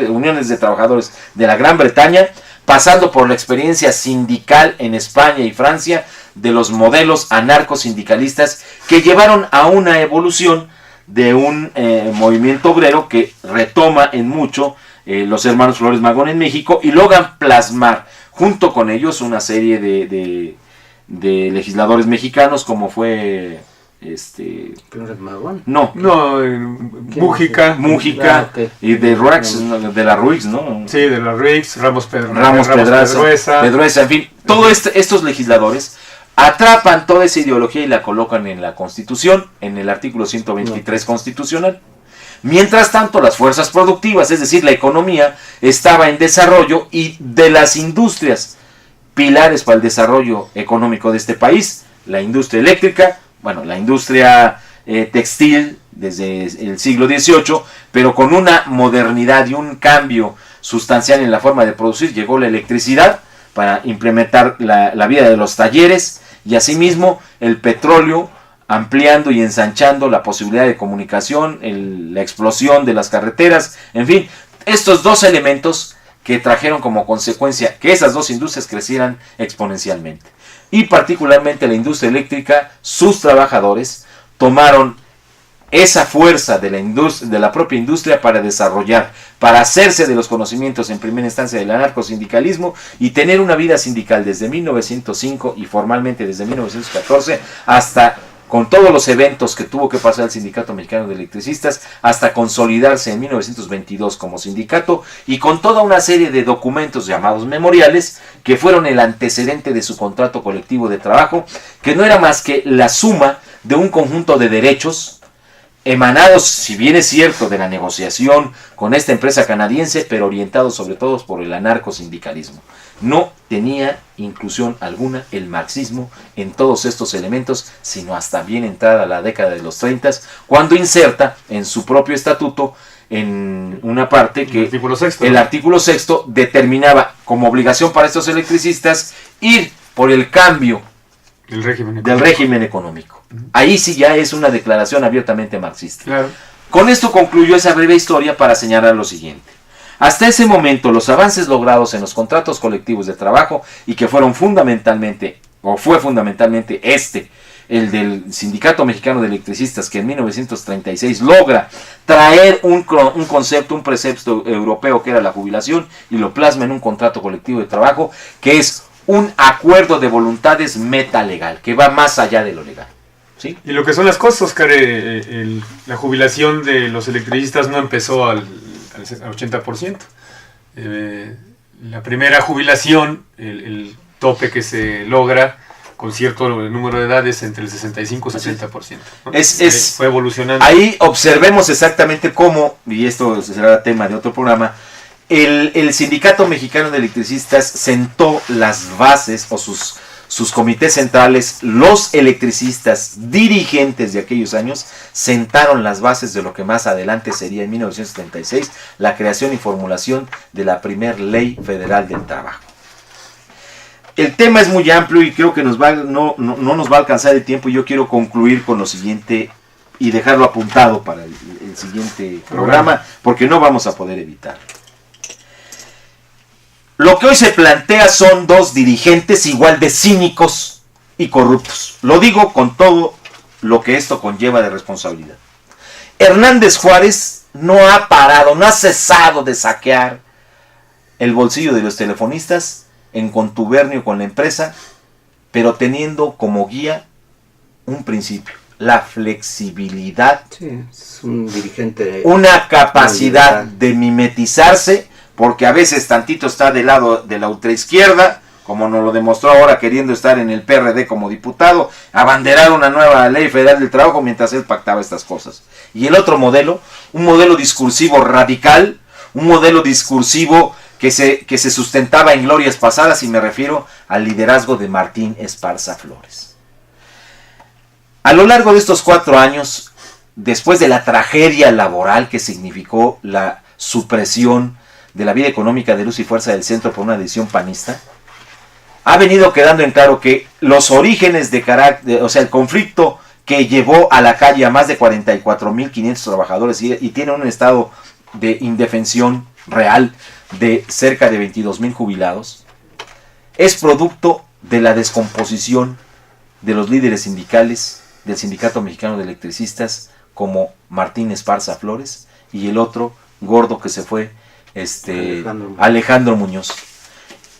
[SPEAKER 3] uniones de trabajadores de la Gran Bretaña, pasando por la experiencia sindical en España y Francia, de los modelos anarcosindicalistas que llevaron a una evolución de un movimiento obrero que retoma en mucho los hermanos Flores Magón en México y logran plasmar junto con ellos una serie de legisladores mexicanos como fue
[SPEAKER 2] ¿Flores Magón?
[SPEAKER 7] No, Mújica.
[SPEAKER 2] Okay.
[SPEAKER 3] Y de la Ruiz, ¿no?
[SPEAKER 7] Sí, de la Ruiz, Ramos
[SPEAKER 3] Pedrosa, en fin, todos estos legisladores atrapan toda esa ideología y la colocan en la Constitución, en el artículo 123 constitucional. Mientras tanto, las fuerzas productivas, es decir, la economía, estaba en desarrollo y de las industrias pilares para el desarrollo económico de este país, la industria eléctrica, la industria textil desde el siglo XVIII, pero con una modernidad y un cambio sustancial en la forma de producir, llegó la electricidad para implementar la vida de los talleres y asimismo el petróleo, ampliando y ensanchando la posibilidad de comunicación, la explosión de las carreteras, en fin, estos dos elementos que trajeron como consecuencia que esas dos industrias crecieran exponencialmente. Y particularmente la industria eléctrica, sus trabajadores tomaron esa fuerza de la propia industria para desarrollar, para hacerse de los conocimientos en primera instancia del anarcosindicalismo y tener una vida sindical desde 1905 y formalmente desde 1914 hasta, con todos los eventos que tuvo que pasar el Sindicato Mexicano de Electricistas, hasta consolidarse en 1922 como sindicato y con toda una serie de documentos llamados memoriales que fueron el antecedente de su contrato colectivo de trabajo, que no era más que la suma de un conjunto de derechos emanados, si bien es cierto, de la negociación con esta empresa canadiense, pero orientados sobre todo por el anarcosindicalismo. No tenía inclusión alguna el marxismo en todos estos elementos, sino hasta bien entrada la década de los 30, cuando inserta en su propio estatuto, en una parte que el artículo sexto determinaba como obligación para estos electricistas ir por el cambio del régimen económico. Ahí sí ya es una declaración abiertamente marxista.
[SPEAKER 7] Claro.
[SPEAKER 3] Con esto concluyo esa breve historia para señalar lo siguiente. Hasta ese momento, los avances logrados en los contratos colectivos de trabajo y que fue fundamentalmente el del Sindicato Mexicano de Electricistas, que en 1936 logra traer un concepto, un precepto europeo que era la jubilación y lo plasma en un contrato colectivo de trabajo que es un acuerdo de voluntades metalegal, que va más allá de lo legal. ¿Sí?
[SPEAKER 7] Y lo que son las cosas, Oscar, la jubilación de los electricistas no empezó al 80%. La primera jubilación, el tope que se logra con cierto número de edades entre el 65 y 60%. ¿no? Fue evolucionando.
[SPEAKER 3] Ahí observemos exactamente cómo, y esto será tema de otro programa, el Sindicato Mexicano de Electricistas sentó las bases o sus comités centrales, los electricistas, dirigentes de aquellos años, sentaron las bases de lo que más adelante sería en 1976 la creación y formulación de la primer ley federal del trabajo. El tema es muy amplio y creo que no nos va a alcanzar el tiempo, y yo quiero concluir con lo siguiente y dejarlo apuntado para el siguiente programa, porque no vamos a poder evitarlo. Lo que hoy se plantea son dos dirigentes igual de cínicos y corruptos. Lo digo con todo lo que esto conlleva de responsabilidad. Hernández Juárez no ha parado, no ha cesado de saquear el bolsillo de los telefonistas en contubernio con la empresa, pero teniendo como guía un principio: la flexibilidad,
[SPEAKER 2] Sí, es un dirigente.
[SPEAKER 3] una capacidad de mimetizarse, porque a veces tantito está del lado de la ultraizquierda, como nos lo demostró ahora queriendo estar en el PRD como diputado, abanderar una nueva ley federal del trabajo mientras él pactaba estas cosas. Y el otro modelo, un modelo discursivo radical, un modelo discursivo que se sustentaba en glorias pasadas, y me refiero al liderazgo de Martín Esparza Flores. A lo largo de estos 4 años, después de la tragedia laboral que significó la supresión de la vida económica de Luz y Fuerza del Centro por una decisión panista, ha venido quedando en claro que los orígenes de carácter, o sea, el conflicto que llevó a la calle a más de 44.500 trabajadores y tiene un estado de indefensión real de cerca de 22.000 jubilados, es producto de la descomposición de los líderes sindicales del Sindicato Mexicano de Electricistas, como Martín Esparza Flores, y el otro gordo que se fue, Alejandro Muñoz.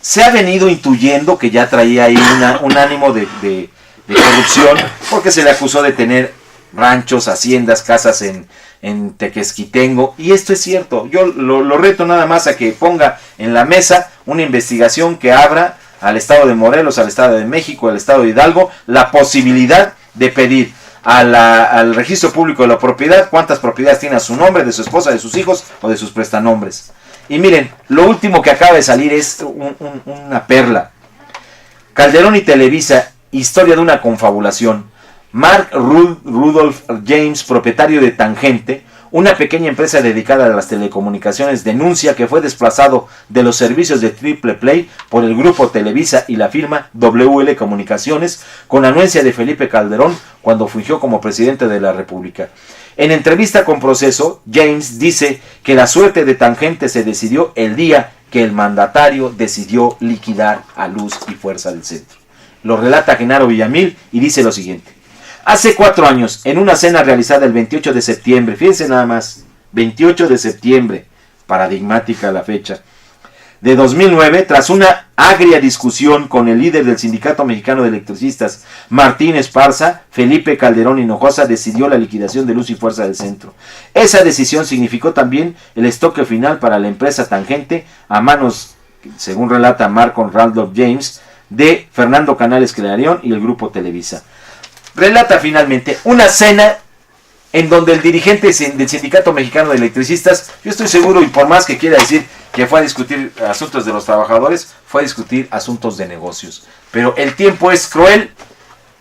[SPEAKER 3] Se ha venido intuyendo que ya traía ahí un ánimo de corrupción, porque se le acusó de tener ranchos, haciendas, casas en Tequesquitengo, y esto es cierto. Yo lo reto nada más a que ponga en la mesa una investigación que abra al Estado de Morelos, al Estado de México, al Estado de Hidalgo, la posibilidad de pedir al registro público de la propiedad cuántas propiedades tiene a su nombre, de su esposa, de sus hijos o de sus prestanombres. Y miren, lo último que acaba de salir es una perla. Calderón y Televisa, historia de una confabulación. Mark Rudolph James, propietario de Tangente, una pequeña empresa dedicada a las telecomunicaciones, denuncia que fue desplazado de los servicios de Triple Play por el grupo Televisa y la firma WL Comunicaciones, con anuencia de Felipe Calderón cuando fungió como presidente de la República. En entrevista con Proceso, James dice que la suerte de Tangente se decidió el día que el mandatario decidió liquidar a Luz y Fuerza del Centro. Lo relata Genaro Villamil y dice lo siguiente: hace 4 años, en una cena realizada el 28 de septiembre, fíjense nada más, 28 de septiembre, paradigmática la fecha, de 2009, tras una agria discusión con el líder del Sindicato Mexicano de Electricistas, Martín Esparza, Felipe Calderón Hinojosa decidió la liquidación de Luz y Fuerza del Centro. Esa decisión significó también el estoque final para la empresa Tangente, a manos, según relata Marco Randolph James, de Fernando Canales Clarion y el grupo Televisa. Relata finalmente una cena en donde el dirigente del Sindicato Mexicano de Electricistas, yo estoy seguro, y por más que quiera decir que fue a discutir asuntos de los trabajadores, fue a discutir asuntos de negocios. Pero el tiempo es cruel,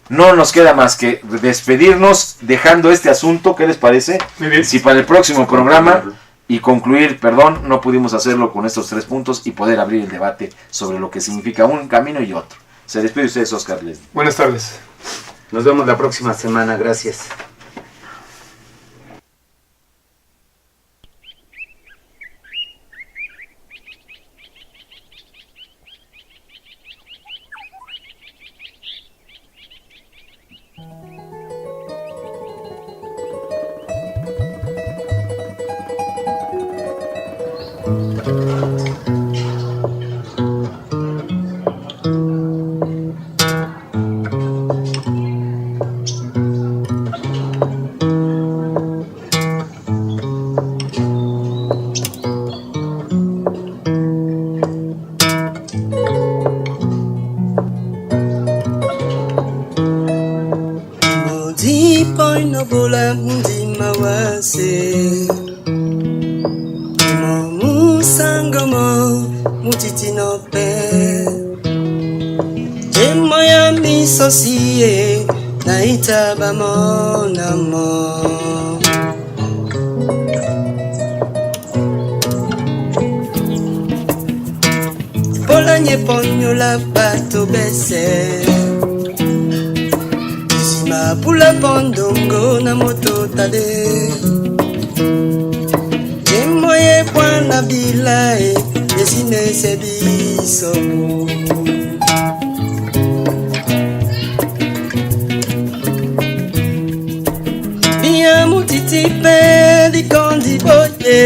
[SPEAKER 3] no nos queda más que despedirnos dejando este asunto. ¿Qué les parece?
[SPEAKER 7] Muy bien.
[SPEAKER 3] Si para el próximo programa y concluir, no pudimos hacerlo con estos 3 puntos y poder abrir el debate sobre lo que significa un camino y otro. Se despide ustedes, Oscar Leslie.
[SPEAKER 7] Buenas tardes.
[SPEAKER 2] Nos vemos la próxima semana. Gracias.
[SPEAKER 8] Moya misosie na itaba mon amour. Pola nye ponyo la bato bese Isima pula pondongo na moto tade Moye pwana bilae Desine se biso Biya mutitipe di kondi boye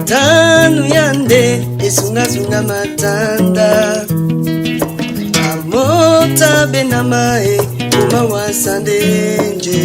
[SPEAKER 8] Tanu yande esunga sunga matanda Amota benamae kuma wasande nje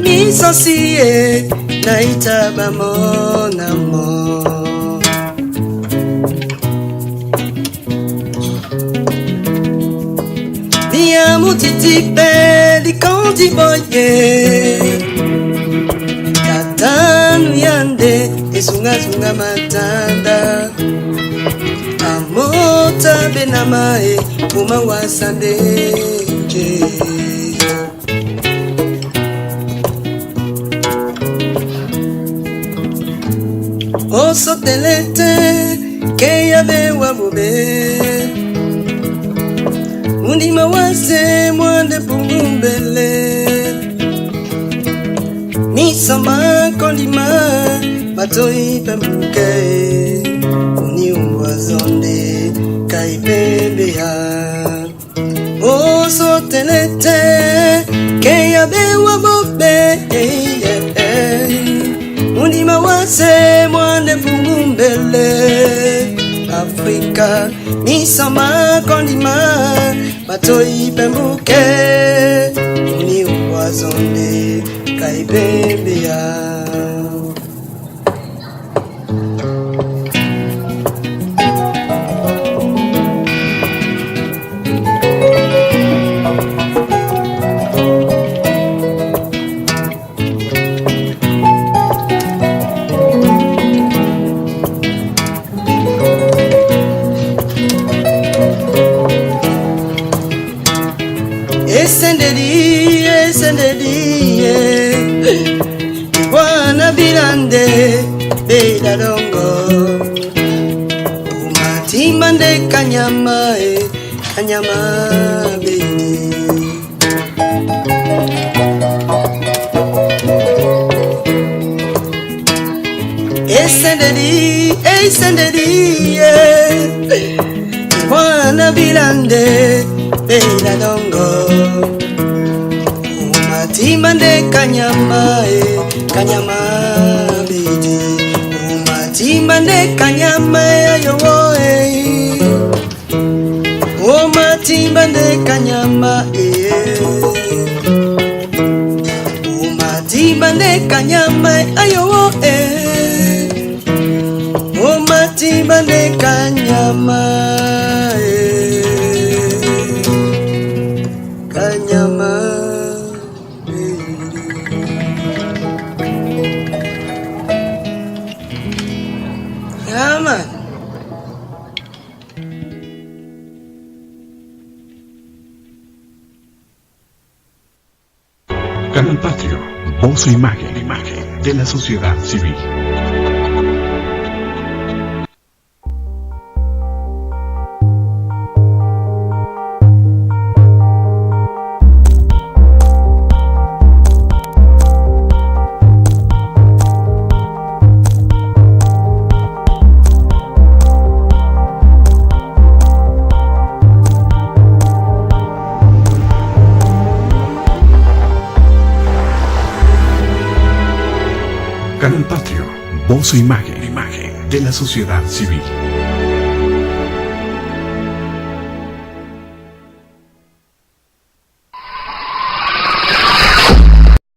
[SPEAKER 8] Dissocié, naitaba mon amour. Via mutitipe di conti boye, katanu yande esunga sunga matanda. Amota benamae kuma wasande je. Oso telete que ya veo a bobe Undi mawase mwande pungumbele Mi sama Matoi pembuke uniumbwa zonde kaipembea Oso tenete ke yabewa bobe Unima wase mwane fungumbele Afrika misama kondima Matoi pembuke uniumbwa zonde kaipembea Iguana bilande bela dongo Umatimande kanyama kanyama bedi Esendedi Iguana bilande bela dongo Umatimande kanyama kanyama bedi Umatimande kanyama ayowo Umatimande kanyama Umatimande kanyama ayowo Umatimande kanyama kanyama
[SPEAKER 1] Canal Patrio, voz e imagen de la sociedad civil. Canal Patrio, voz e imagen de la sociedad civil.